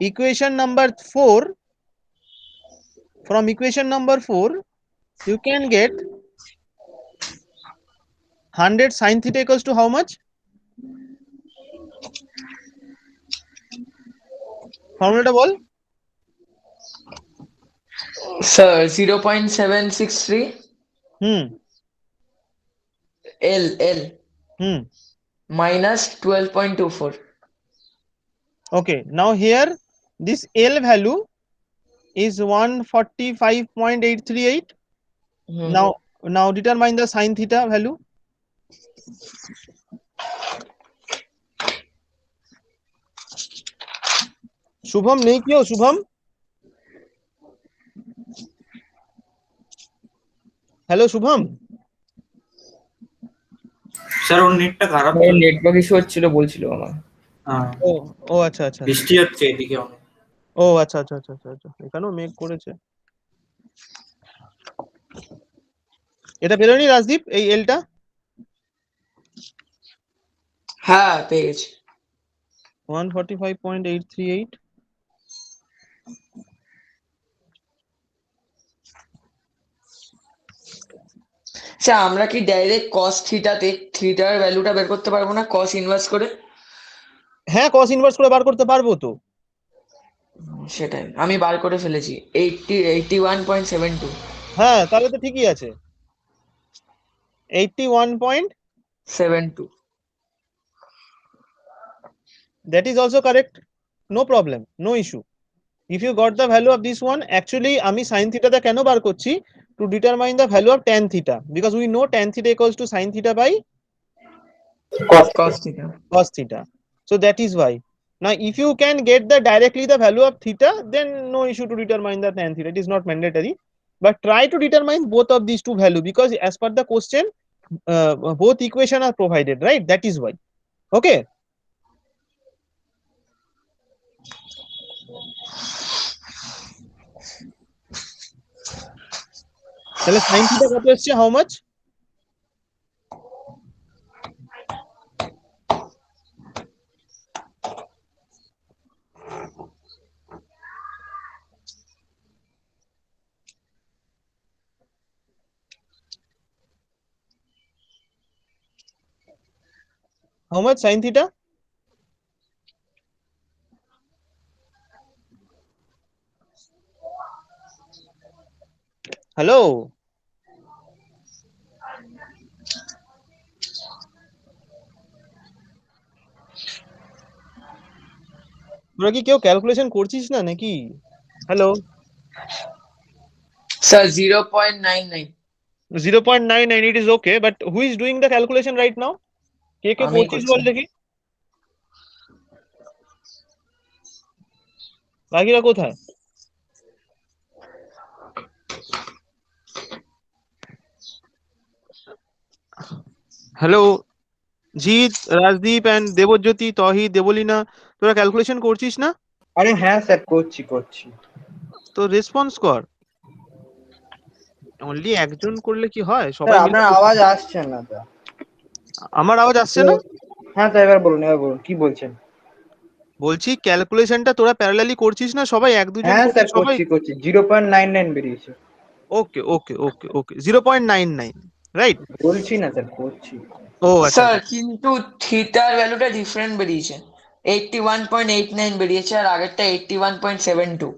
equation number 4, you can get 100 sin theta equals to how much? formula ball. Sir 0.763 L minus 12.24. okay, now here this L value is 145.838. now determine the sin theta value. Shubham নেই কিও? Shubham, hello Shubham. Sir ওর নেটটা খারাপ, network issue হচ্ছিল বলছিল আমার। ও আচ্ছা আচ্ছা, বৃষ্টি হচ্ছে এদিকে অনেক। ও আচ্ছা আচ্ছা আচ্ছা আচ্ছা, এখানেও মেঘ করেছে। এটা বেরোয়নি রাজদীপ এই এলটা? হ্যাঁ পেয়ে গেছি। 145.838. স্যার আমরা কি ডাইরেক্ট cos থিটাতে থিটার ভ্যালুটা বের করতে পারবো না cos ইনভার্স করে? হ্যাঁ, cos ইনভার্স করে বার করতে পারবো তো। সেটাই আমি বার করে ফেলেছি 81.72. হ্যাঁ, তাহলে তো ঠিকই আছে। 81.72, that is also correct, no problem, no issue. if you got the value of this one, actually আমি sin theta টা কেন বার করছি? to determine the value of tan theta, because we know tan theta equals to sin theta by cos theta. so that is why. now if you can get the directly the value of theta, then no issue to determine the tan theta, it is not mandatory, but try to determine both of these two value, because as per the question both equation are provided, right? That is why. Okay, তাহলে sin theta কত এসছে, how much? How much sin theta? Hello? তোরা কি কেউ calculation করছিস না নাকি? Hello, sir 0.99 0.99, it is okay, but who is doing the calculation right now? কে কে আমি করছিস বল করছি। দেখি, বাকিরা কোথায়? হ্যালো, জিৎ, রাজদীপ এন্ড দেবজ্যোতি, তহি, দেবলীনা, তোরা ক্যালকুলেশন করছিস না? আরে হ্যাঁ স্যার, করছি। তো রেসপন্স কর, অনলি একজন করলে কি হয়, স্যার সবাই মিলে। আপনার আওয়াজ আসছে না স্যার। আমার আওয়াজ আসছে না? হ্যাঁ স্যার, এবার বলুন কি বলছেন? বলছি ক্যালকুলেশনটা তোরা প্যারালালি করছিস না, সবাই এক দুজন হ্যাঁ করছিস, স্যার সবাই। করছি 0.99 বেরিয়েছে। ওকে ওকে ওকে ওকে 0.99, রাইট? বলছি না স্যার, করছি। ও আচ্ছা, স্যার কিন্তু থিটার ভ্যালুটা ডিফারেন্ট বেরিয়েছে, 81.89 বেরিয়েছে আর আগেরটা 81.72।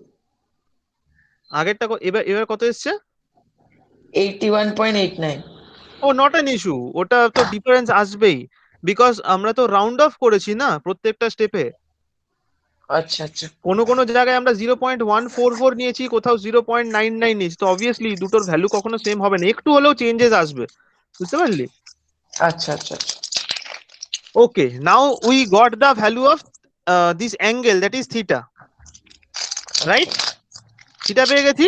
আগেরটা এবার এবার কত এসছে? 81.89। ও নট অ্যান ইস্যু, ওটা তো ডিফারেন্স আসবেই, বিকজ আমরা তো রাউন্ড অফ করেছি না প্রত্যেকটা স্টেপে। আচ্ছা আচ্ছা কোনো কোনো জায়গায় আমরা 0.144 নিয়েছি, কোথাও 0.99 নিয়েছি, তো অবভিয়াসলি দুটোর ভ্যালু কখনো সেম হবে না, একটু হলেও চেঞ্জেস আসবে, বুঝতে পারলি? আচ্ছা আচ্ছা আচ্ছা okay, now we got the value of this angle, that is theta, right? Theta পেয়ে গেছি।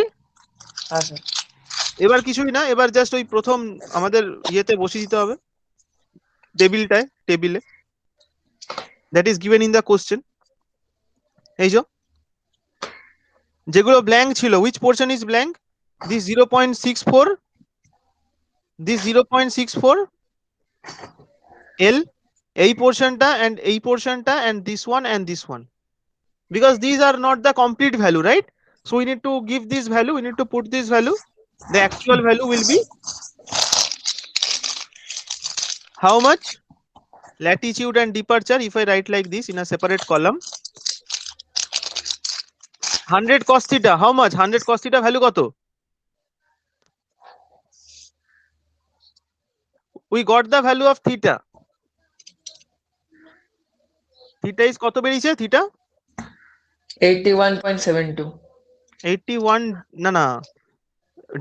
আচ্ছা এবার কিছুই না, এবার জাস্ট ওই প্রথম আমাদের ইয়েতে বসিয়ে দিতে হবে, টেবিলে, that is given in the question. এই যেগুলো ব্ল্যাঙ্ক ছিল, which portion is blank? This 0.64, this 0.64 L, এই পোর্শনটা and এই পোর্শনটা and this one, because these are not the complete value, right? So we need to give this value, we need to put this value, the actual value will be how much? Latitude and departure, if I write like this in a separate column, 100 cos theta, how much? 100 cos theta value কত? We got the value of theta. Theta is কত বেরিয়েছে? Theta 81.72। 81, না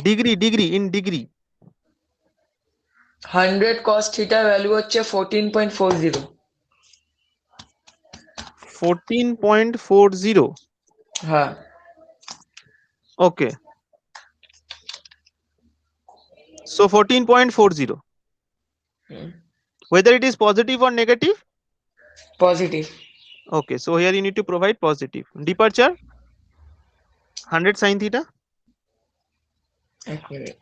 degree in degree. 100 cos থিটার value হচ্ছে 14.40। 14.40, হ্যাঁ okay, so 14.40, whether it is positive or negative? Positive. Okay, so here you need to provide positive. Departure 100 sin theta, এক minute,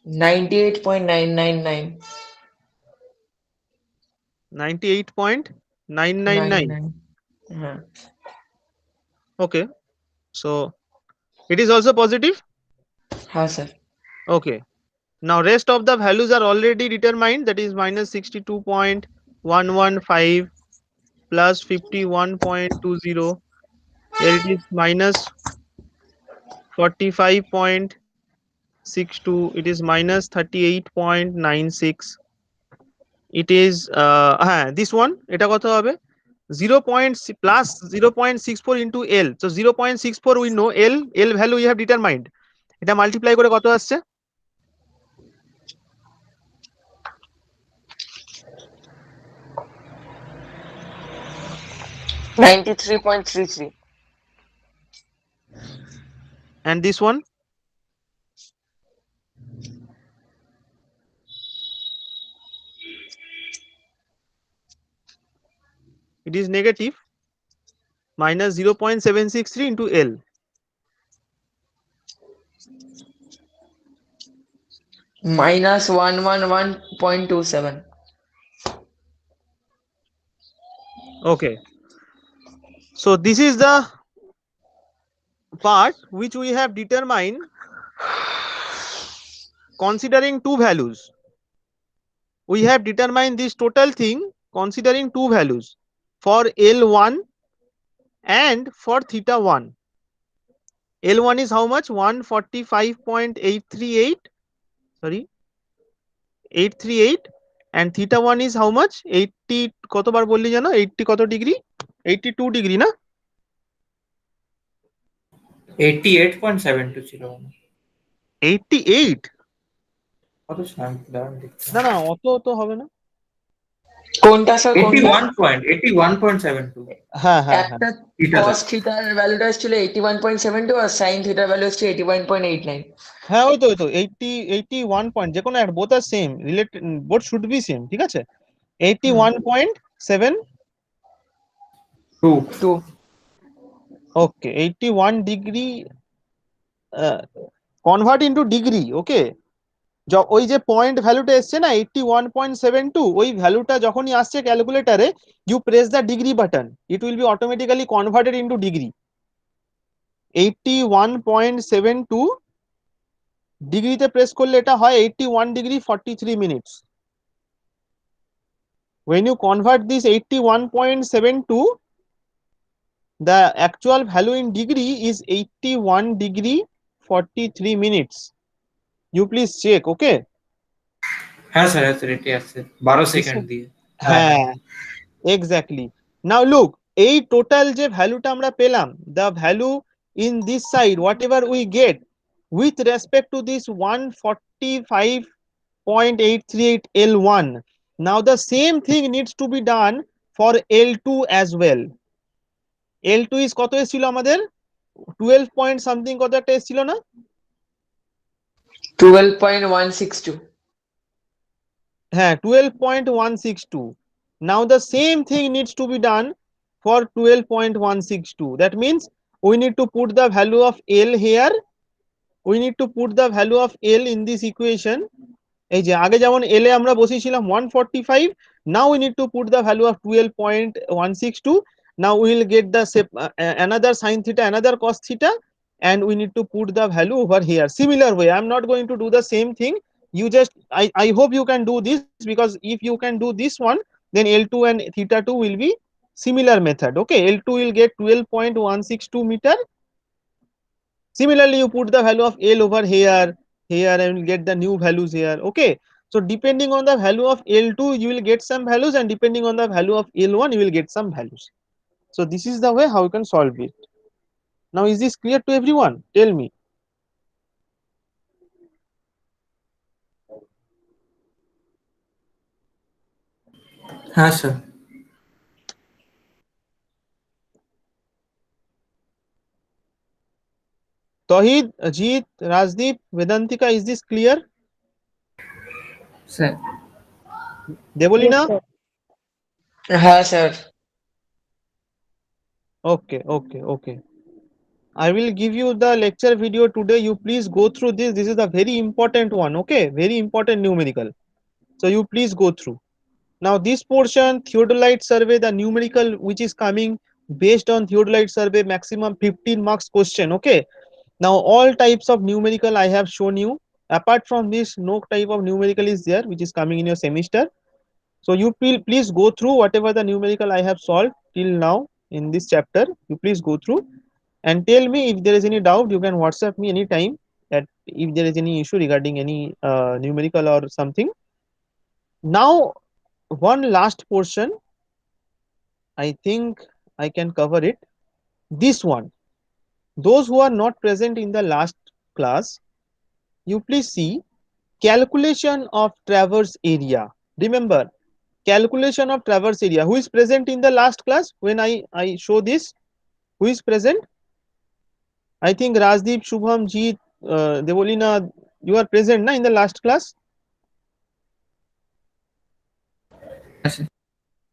$98.999। 98.999, হ্যাঁ okay, so it is also positive. হ্যাঁ sir. Okay, now rest of the values are already determined, that is minus 62.115 plus 51.20, here it is minus 45.62, it is minus 38.96, it is this one, এটা কত হবে? 0. plus 0.64 into L, so 0.64 we know, L value we have determined, এটা multiply করে কত আসছে? 93.33. And this one? It is negative minus 0.763 into L. Minus 111.27. Okay. So this is the part which we have determined considering two values. We have determined this total thing considering two values for L1 and for theta 1. L1 is how much? 145.838, sorry, 838, and theta 1 is how much? 80 কতবার বললি জানো? 80 কত degree? 82 degree না? 88.72 ছিল 88? কত ছিলাম দাঁড়ান দেখতে না না অত তো হবে না। কোনটা স্যার কোনটা? 81.72 হ্যাঁ হ্যাঁ হ্যাঁ। একটা cos থিটার ভ্যালুটা ছিল 81.72 আর sin থিটার ভ্যালু হচ্ছে 81.89. হ্যাঁ ওই তো 81 পয়েন্ট, যে কোনো একটা, বোথ আর same, related, both should be same, ঠিক আছে। 81.72, okay, 81 degree convert into degree, okay. ওই যে পয়েন্ট ভ্যালুটা এসছে না 81.72, ওই ভ্যালুটা যখনই আসছে ক্যালকুলেটরে, you press the degree button, it will be automatically converted into degree. 81.72 ডিগ্রিতে প্রেস করলে এটা হয় 81 degree 43 minutes. When you convert this 81.72, the actual value in degree is 81 degree 43 minutes. You please check, okay? হ্যাঁ sir এটি আছে 12 second দিয়ে। হ্যাঁ exactly. Now look, এই টোটাল যে ভ্যালুটা আমরা পেলাম, the value in this side whatever we get with respect to this 145.838 L1, now the same thing needs to be done for L2 as well. L2 is কত এসেছিল আমাদের? 12 point something কত একটা এসেছিল না? 12.162. হ্যাঁ 12.162. Now the same thing needs to be done for 12.162. That means we need to put the value of L here. We need to put the value of L in this equation. এই যে আগে যেমন L এ আমরা বসিয়েছিলাম 145, now we need to put the value of 12.162. Now we will get the another sin theta, another cos theta, and we need to put the value over here. Similar way, I am not going to do the same thing. You just, I hope you can do this, because if you can do this one, then L2 and theta 2 will be similar method. Okay, L2 will get 12.162 meter. Similarly, you put the value of L over here, and you get the new values here. Okay, so depending on the value of L2, you will get some values, and depending on the value of L1, you will get some values. So this is the way how you can solve it. Now, is this clear to everyone? Tell me. হ্যাঁ sir. Tawhid, Ajit, Rajdeep, Vedantika, is this clear? Sir Devolina? হ্যাঁ sir. Okay. I will give you the lecture video today. You please go through this. This is a very important one. Okay, very important numerical. So you please go through. Now this portion, theodolite survey, the numerical which is coming based on theodolite survey, maximum 15 marks question. Okay. Now all types of numerical I have shown you. Apart from this, no type of numerical is there which is coming in your semester. So you please go through whatever the numerical I have solved till now in this chapter. You please go through and tell me if there is any doubt. You can WhatsApp me anytime that if there is any issue regarding any numerical or something. Now one last portion, I think I can cover it. This one, those who are not present in the last class, you please see calculation of traverse area. Remember, calculation of traverse area. Who is present in the last class when I show this? Who is present? I think Rajdeep, Shubham, Jeet, Devolina, you are present na in the last class?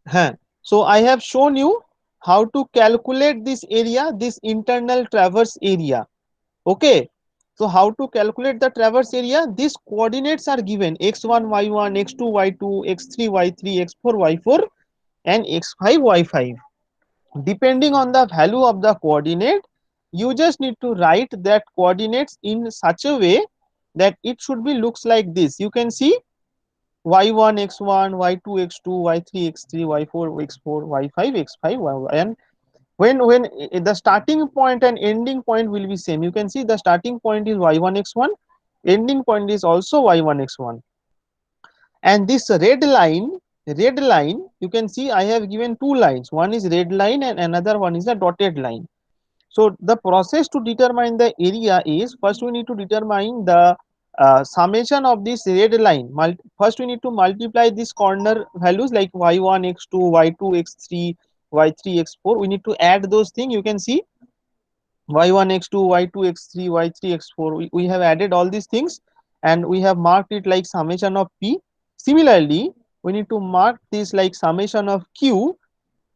Huh. So I have shown you how to calculate this area, this internal traverse area. Okay. So how to calculate the traverse area? These coordinates are given x1, y1, x2, y2, x3, y3, x4, y4 and x5, y5. Depending on the value of the coordinate, you just need to write that coordinates in such a way that it should be looks like this. You can see y1 x1, y2 x2, y3 x3, y4 x4, y5 x5, y, and when the starting point and ending point will be same. You can see the starting point is y1 x1, ending point is also y1 x1, and this red line, you can see I have given two lines, one is red line and another one is a dotted line. So the process to determine the area is, first we need to determine the summation of this red line. First we need to multiply these corner values like y1 x2, y2 x3, y3 x4. We need to add those things. You can see y1 x2, y2 x3, y3 x4. We have added all these things and we have marked it like summation of p. Similarly, we need to mark this like summation of q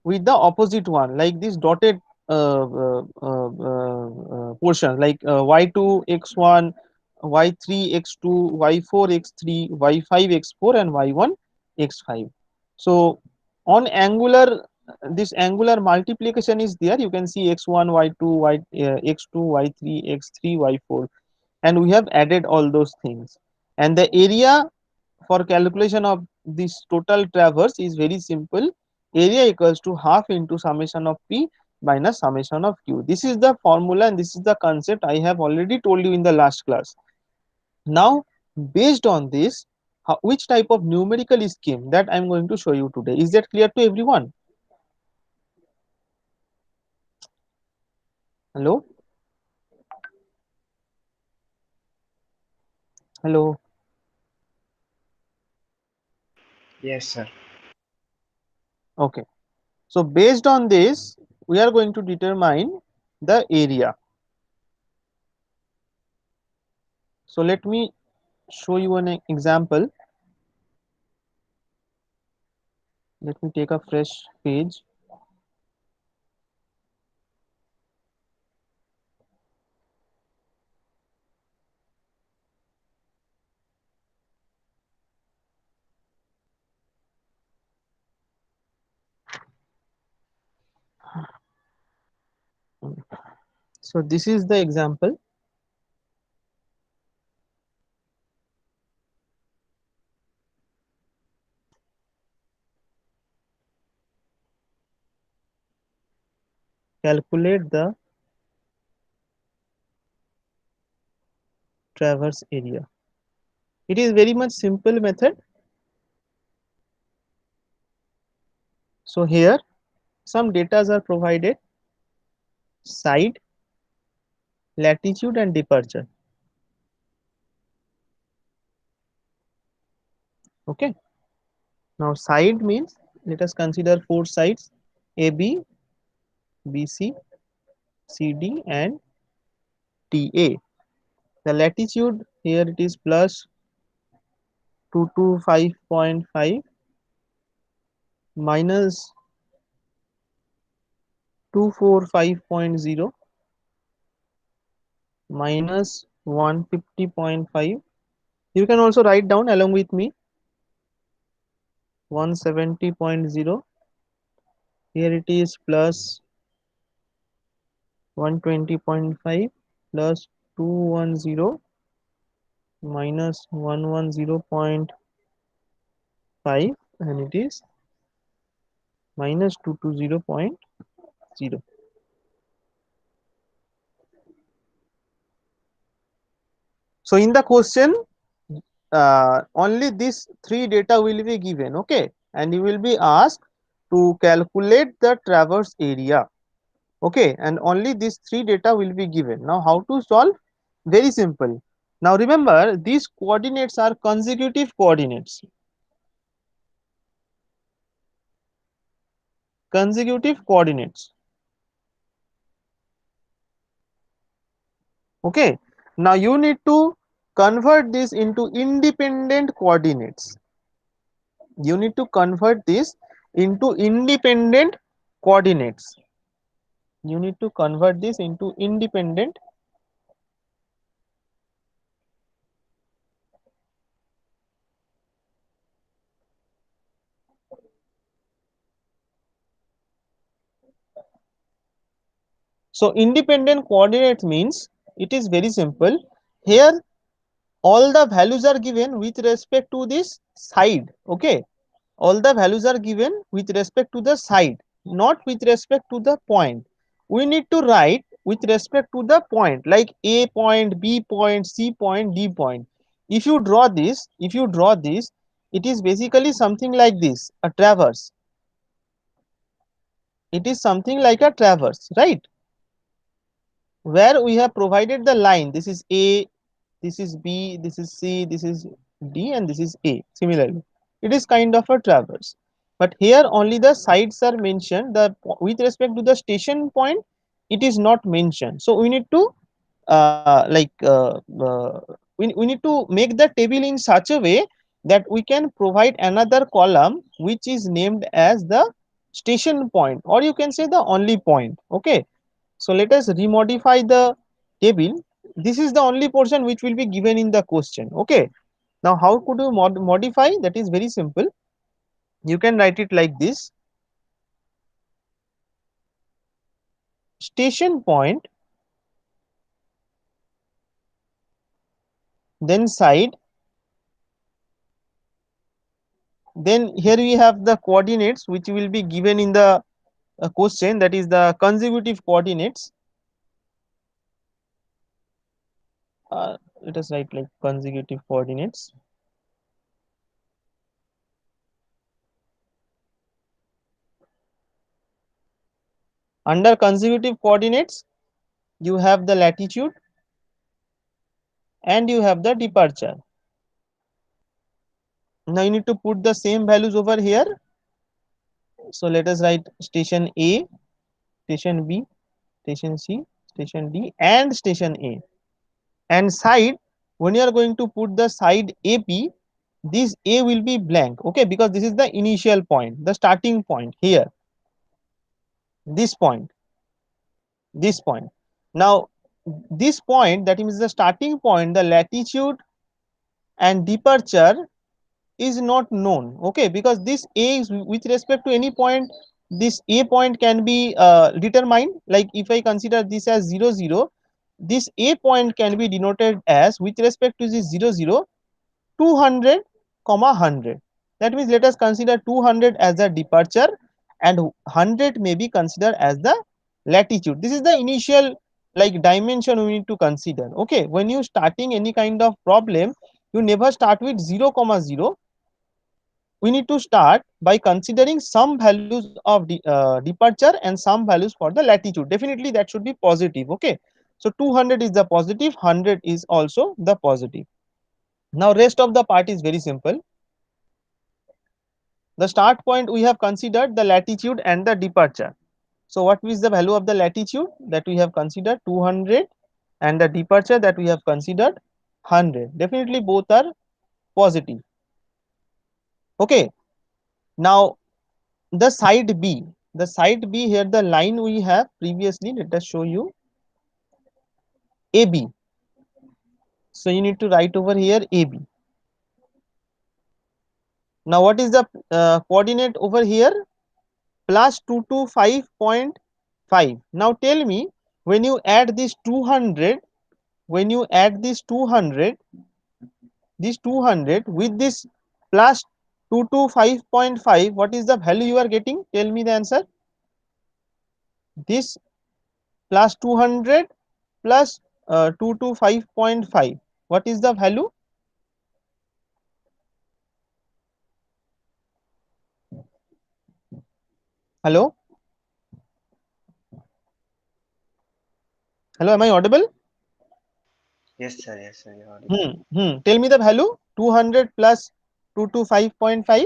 with the opposite one, like this dotted portion, like y2 x1, y3 x2, y4 x3, y5 x4 and y1 x5. So on angular, this angular multiplication is there. You can see x1 y2 x2 y3 x3 y4, and we have added all those things. And the area for calculation of this total traverse is very simple. Area equals to half into summation of p minus summation of q. This is the formula and this is the concept I have already told you in the last class. Now based on this, which type of numerical scheme that I am going to show you today, is that clear to everyone? Hello, hello. Yes, sir. Okay, so based on this we are going to determine the area. So let me show you an example. Let me take a fresh page. So this is the example. Calculate the traverse area. It is very much simple method. So here some data are provided: side, latitude and departure. Okay. Now side means, let us consider four sides: AB, BC, CD and TA. The latitude here it is plus 225.5 minus 245.0 minus 150.5. You can also write down along with me: 170.0. Here it is plus 120.5 plus 210 minus 110.5, and it is minus 220.0. So in the question, only these three data will be given. Okay, and you will be asked to calculate the traverse area. Okay, and only these three data will be given. Now how to solve? Very simple. Now remember, these coordinates are consecutive coordinates. consecutive coordinates. Okay, now you need to convert this into independent coordinates. You need to convert this into independent coordinates. You need to convert this into independent so independent coordinates means it is very simple. Here all the values are given with respect to this side. Okay, all the values are given with respect to the side, not with respect to the point. We need to write with respect to the point, like A point, B point, C point, D point. If you draw this, it is basically something like this, a traverse. It is something like a traverse, right? Where we have provided the line. This is A, this is B, this is C, this is D, and this is A. Similarly, it is kind of a traverse. But here only the sides are mentioned. With respect to the station point, it is not mentioned. So we need to we need to make the table in such a way that we can provide another column which is named as the station point, or you can say the only point. Okay, so let us remodify the table. This is the only portion which will be given in the question. Okay, now how could you modify? That is very simple. You can write it like this: station point, then side, then here we have the coordinates which will be given in the question, that is the consecutive coordinates. Let us write like consecutive coordinates. Under consecutive coordinates, you have the latitude and you have the departure. Now you need to put the same values over here. So let us write station A, station B, station C, station D, and station A. And side, when you are going to put the side AP, this A will be blank. Okay, because this is the initial point, the starting point here. This point, this point. Now, this point, that means the starting point, the latitude and departure is not known. Okay, because this A is with respect to any point, this A point can be determined. Like if I consider this as 0 0, this A point can be denoted as, with respect to this 0 0, 200 comma 100. That means let us consider 200 as the departure and 100 may be considered as the latitude. This is the initial like dimension we need to consider. Okay, when you starting any kind of problem, you never start with 0 comma 0. We need to start by considering some values of departure and some values for the latitude. Definitely that should be positive. Okay, so 200 is the positive, 100 is also the positive. Now rest of the part is very simple. The start point we have considered the latitude and the departure. So what is the value of the latitude that we have considered? 200, and the departure that we have considered 100. Definitely both are positive. Okay, now the side B. The side B, here the line we have previously, let us show you, AB. So you need to write over here AB. Now what is the coordinate over here? Plus 225.5. Now tell me, when you add this 200, when you add this 200 with this plus 225.5, what is the value you are getting? Tell me the answer. This plus 200 plus 225.5, what is the value? Hello, hello, am I audible? Yes, sir. Yes, sir. You're audible. Tell me the value. 200 plus 225.5.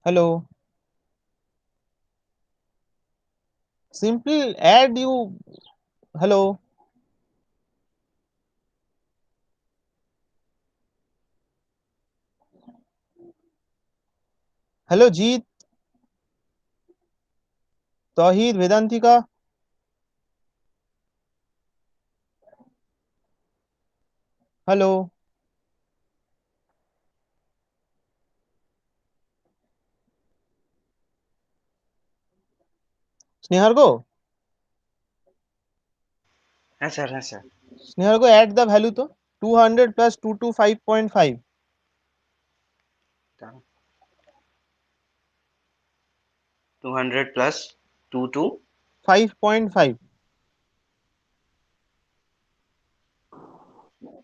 Hello. Simple add you. Hello. Hello, Jeet, Tawheed, Vedantika. Hello. Snehargo. हाँ sir Snehargo, add the value to 200 plus 225.5. 200 plus 2 to 5.5.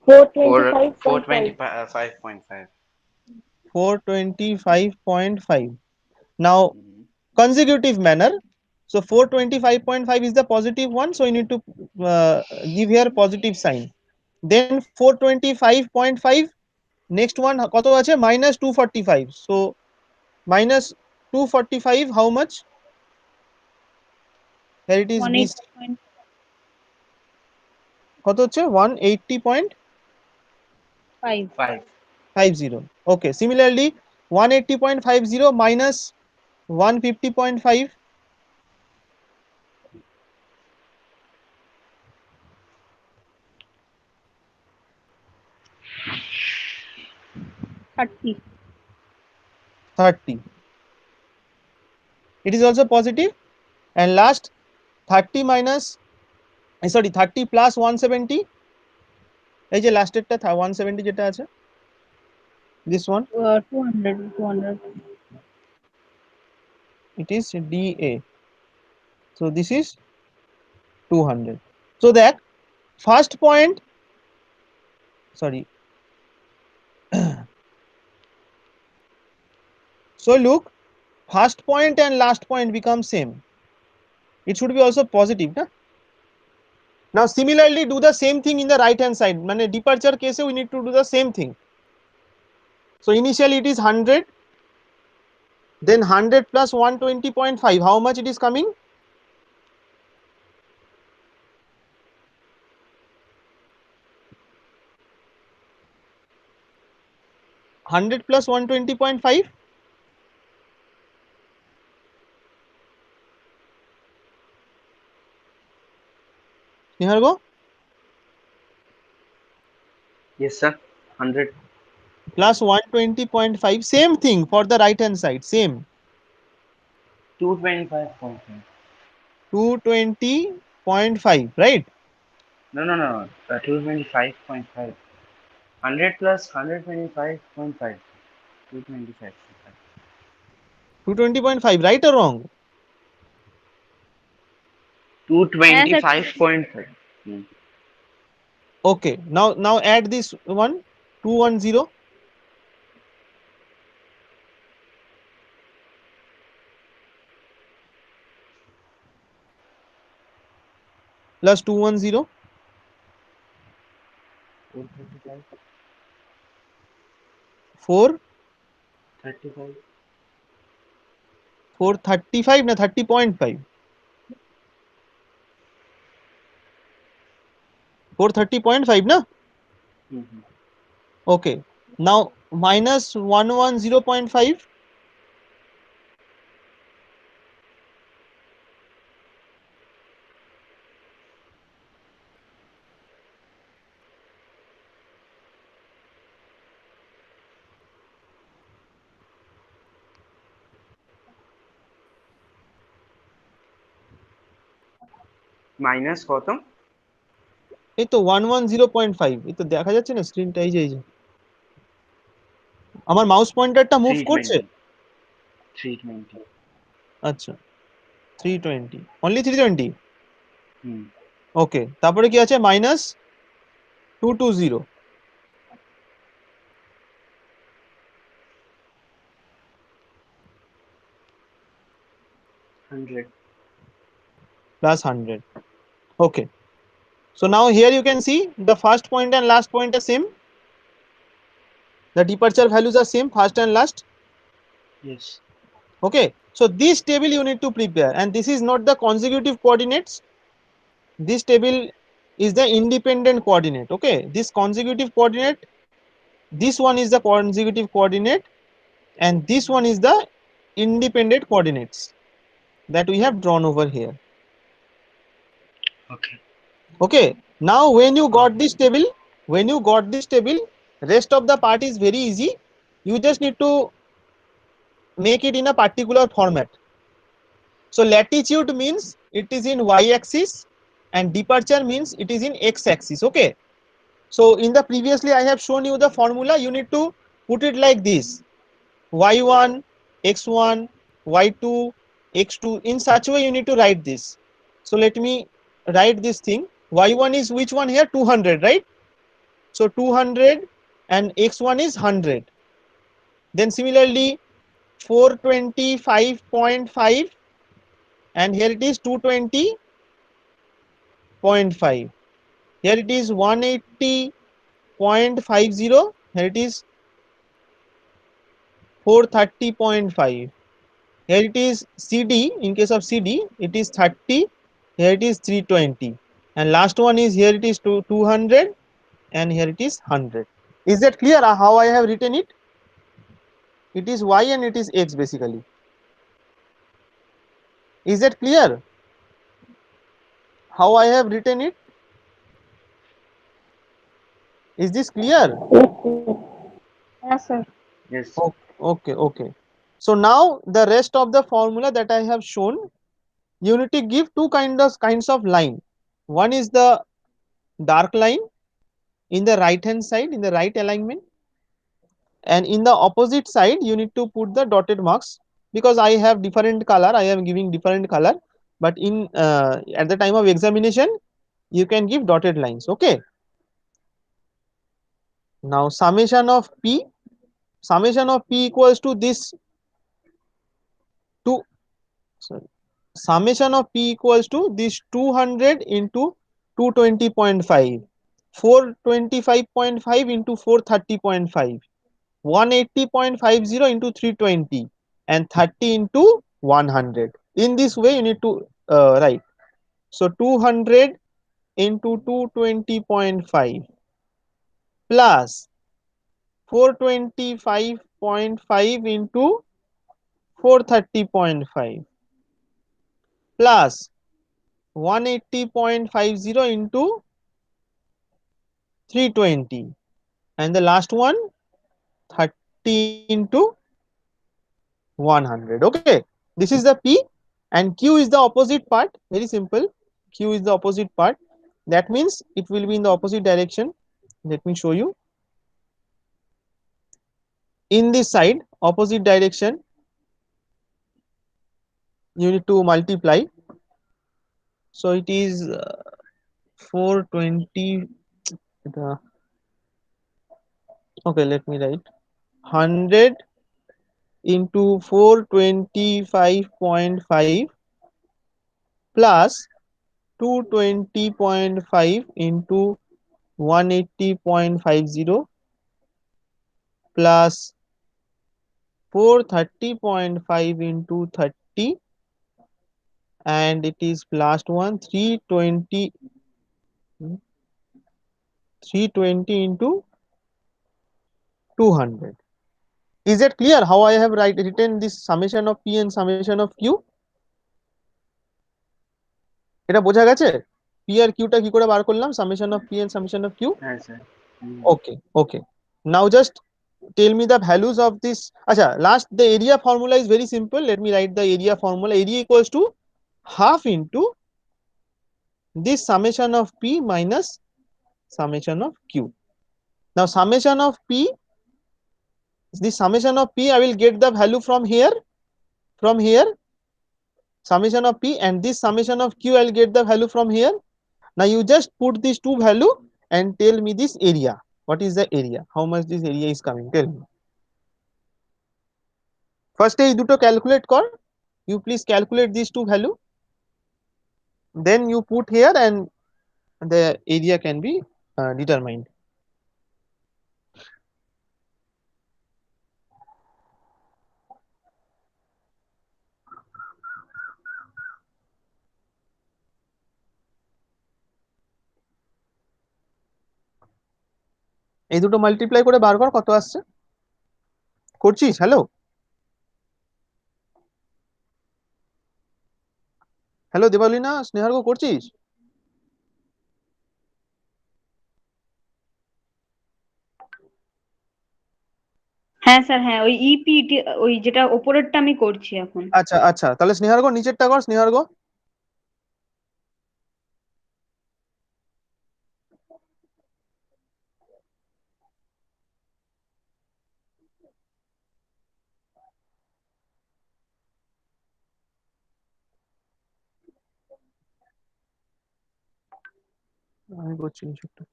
425.5. 425.5. Now, consecutive manner. So 425.5 is the positive one. So you need to give here positive sign. Then 425.5. Next one কত আছে minus 245. So minus 245 how much? Here it is B. 180.5. কত হচ্ছে 180.50. Okay, similarly 180.50 minus 150.5. 30. 30. It is also positive. And last 30 minus 30 plus 170. এই যে লাস্টেরটা 170 যেটা আছে, this one, 200. it is DA. So this is 200. So that first point, sorry. So look, first point and last point become same. It should be also positive, na? Now similarly do the same thing in the right hand side. মানে departure case we need to do the same thing. So initially it is 100, then 100 plus 120.5. How much it is coming? 100 plus 120.5. Nihargo? Yes sir. 100 Plus 120.5. Same thing for the right hand side. Same. 225.5. 220.5. Right? No. 225.5. 100 plus 125.5. 225.5. 220.5. Right or wrong? 225.5. Okay. Now add this one. 210 plus 210. 435. 4 35. 435 na 30.5. 430.5 na? Okay. Now minus 110.5. Minus কত? এই তো 110.5. এই তো দেখা যাচ্ছে না স্ক্রিনটা, এই যে আমার মাউস পয়েন্টারটা মুভ করছে। 320. আচ্ছা 320, অনলি 320। হুম। ওকে, তারপরে কি আছে minus 220 100 plus 100. Okay, so now here you can see the first point and last point are same. The departure values are same, first and last. yes Okay, so this table you need to prepare, and this is not the consecutive coordinates. This table is the independent coordinate. Okay, this consecutive coordinate, this one is the consecutive coordinate, and this one is the independent coordinates that we have drawn over here. Okay. Okay, now when you got this table, rest of the part is very easy. You just need to make it in a particular format. So latitude means it is in y-axis and departure means it is in x-axis. Okay, so in the previously I have shown you the formula. You need to put it like this: y1, x1, y2, x2. In such a way you need to write this. So let me write this thing. Y1 is which one here? 200, right? So 200 and x1 is 100. Then similarly 425.5 and here it is 220.5. Here it is 180.50. Here it is 430.5. Here it is CD. In case of CD, it is 30. Here it is 320. And last one is here it is 200 and here it is 100. Is that clear how I have written it? It is y and it is x basically. Is that clear how I have written it? Is this clear? Yes, sir. Yes. Okay. So now the rest of the formula that I have shown, you need to give two kinds of line. One is the dark line in the right hand side in the right alignment, and in the opposite side you need to put the dotted marks. Because I have different color, I am giving different color, but in at the time of examination you can give dotted lines. Okay, now summation of p equals to this two sorry summation of p equals to this 200 into 220.5, 425.5 into 430.5, 180.50 into 320, and 30 into 100. In this way you need to write. So 200 into 220.5 plus 425.5 into 430.5 plus 180.50 into 320, and the last one 30 into 100. Okay, this is the p, and q is the opposite part. Very simple, q is the opposite part. That means it will be in the opposite direction. Let me show you. In this side opposite direction you need to multiply. So it is 420. The okay, let me write 100 into 425.5 plus 220.5 into 180.50 plus 430.5 into 30, and it is last one 320 into 200. Is it clear how I have written this summation of p and summation of q? এটা বোঝা গেছে? p আর q টা কি করে বার করলাম, summation of p and summation of q? Yes, sir. Okay. Now just tell me the values of this. Acha, last the area formula is very simple. Let me write the area formula. Area equals to half into this summation of p minus summation of q. Now summation of p, this summation of p I will get the value from here, summation of p, and this summation of q I will get the value from here. Now you just put these two value and tell me this area. What is the area? How much this area is coming? Tell me. First এই দুটো calculate কর. You please calculate these two value. Then you put here and the area can be determined. এই দুটো multiply করে বার কর কত আসছে। করছিস? হ্যালো হ্যালো দেবালিনা, স্নেহার্ঘ করছিস? হ্যাঁ স্যার, হ্যাঁ ওই ইপিটি, ওই যেটা ওপরেরটা আমি করছি এখন। আচ্ছা আচ্ছা, তাহলে স্নেহার্ঘ নিচেরটা কর। স্নেহার্ঘ আমি করছি নিচেরটা।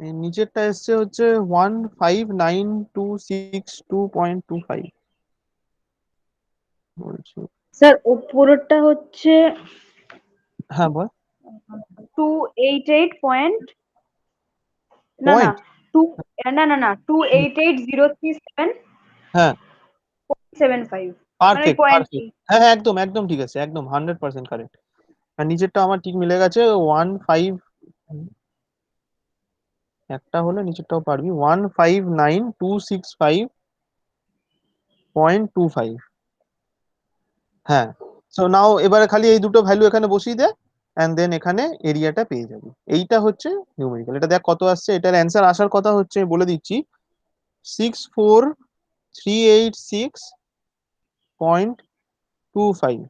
এই নিচেরটা এসছে হচ্ছে 1599262.25 বলছি। স্যার ওপরেরটা হচ্ছে হ্যাঁ বল। 288 না না পয়েন্ট। টু না 288,037.75 হ্যাঁ মানে পারফেক্ট পয়েন্ট। পারফেক্ট, হ্যাঁ হ্যাঁ একদম একদম ঠিক আছে, একদম 100% কারেক্ট। আর নিচেরটা আমার ঠিক মিলে গেছে 15, একটা হলে নিচেরটাও পারবি, 159,265.25। হ্যাঁ, সো নাও এবারে খালি এই দুটো ভ্যালু এখানে বসিয়ে দে, এন্ড দেন এখানে এরিয়াটা পেয়ে যাবি। এইটা হচ্ছে নিউমেরিক্যাল। এটা দেখ কত আসছে, এটার অ্যান্সার আসার কথা হচ্ছে বলে দিচ্ছি, 64,386.25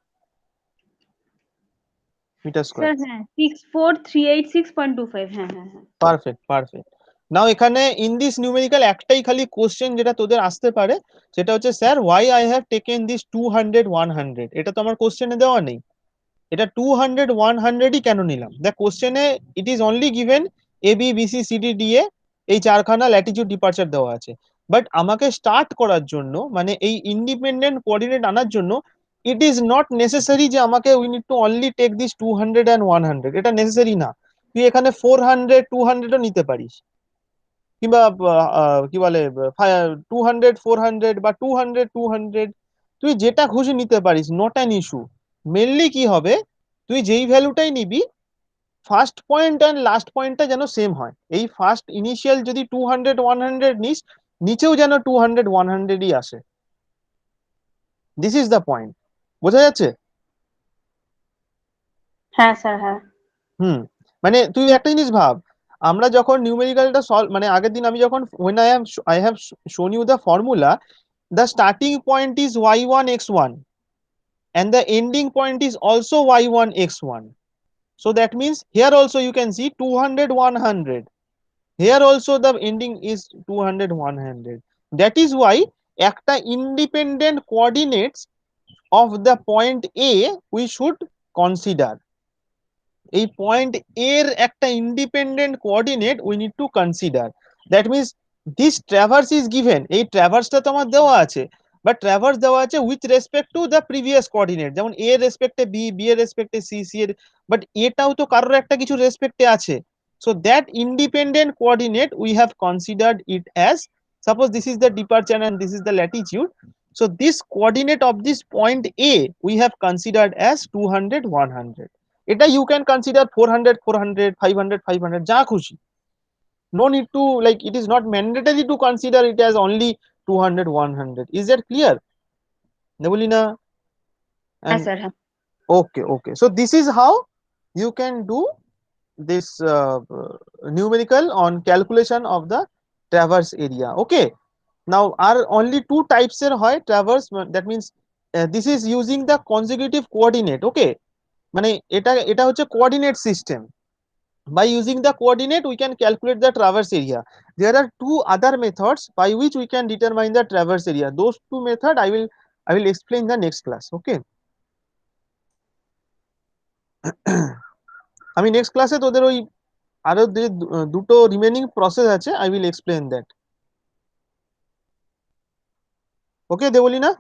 মিটার স্কোয়ার। স্যার হ্যাঁ 64,386.25, হ্যাঁ হ্যাঁ হ্যাঁ। Perfect perfect. নাও এখানে ইন দিস নিউমেরিক্যাল একটাই খালি কোশ্চেন যেটা তোদের আসতে পারে, সেটা হচ্ছে sir why I have taken this 200 100, এটা তো আমার কোশ্চেনে দেওয়া নেই। এটা 200 100ই কেন নিলাম, দেখ কোশ্চেনে it is only given A B B C C D D A, এই চারখানা ল্যাটিটিউড ডিপারচার দেওয়া আছে। বাট আমাকে স্টার্ট করার জন্য, মানে এই ইন্ডিপেন্ডেন্ট কোঅর্ডিনেট আনার জন্য, ইট ইজ নট নেসেসারি যে আমাকে we need to only take this 200 and 100, এটা নেসেসারি না। তুই এখানে 400 200ও নিতে পারিস, কিংবা কি বলে 200 400 বা 200 200, তুই যেটা খুশি নিতে পারিস, নট অ্যান ইস্যু। মেনলি কি হবে, তুই যেই ভ্যালুটাই নিবি, ফার্স্ট পয়েন্ট অ্যান্ড লাস্ট পয়েন্টটা যেন সেম হয়। এই ফার্স্ট ইনিশিয়াল যদি 200 100 নিস, নিচেও যেন 200 100ই আসে। This is the point. বোঝা যাচ্ছে? হ্যাঁ স্যার হ্যাঁ। হুম, মানে তুই একটা জিনিস ভাব, আমরা যখন নিউমেরিক্যালটা সলভ, মানে আগের দিন আমি যখন when I have shown you the formula, the starting point is y1 x1 and the ending point is also y1 x1. So that means here also you can see 200 100, here also the ending is 200 100. That is why একটা independent coordinates of the point A we should consider. এই point এর একটা independent coordinate we need two consider. That means this traverse is given, এই ট্রাভার্সটা তো আমার দেওয়া আছে, but traverse দেওয়া আছে with respect to the previous coordinate, যেমন এ এর রেসপেক্টে বি, বি এর রেসপেক্টে সি, সি এর, বাট এটাও তো কারোর একটা কিছু রেসপেক্টে আছে। So that independent coordinate we have considered it as, suppose this is the departure and this is the latitude, so this coordinate of this point A we have considered as 200 100. এটা you can consider 400 400 500 500 যা খুশি। No need to like, it is not mandatory to consider it as only 200 100। Is that clear Debalina? হ্যাঁ And sir হ্যাঁ। okay okay, so this is how you can do this numerical on calculation of the traverse area. Okay, now are only two types এর হয় traverse, that means this is using the consecutive coordinate. Okay, মানে এটা এটা হচ্ছে coordinate system. By using the coordinate we can calculate the traverse area. There are two other methods by which we can determine the traverse area. Those two methods I will explain the next class. Okay, আমি next ক্লাসে তোদের ওই আরো দুটো remaining process আছে, I will explain that. Okay Deblina?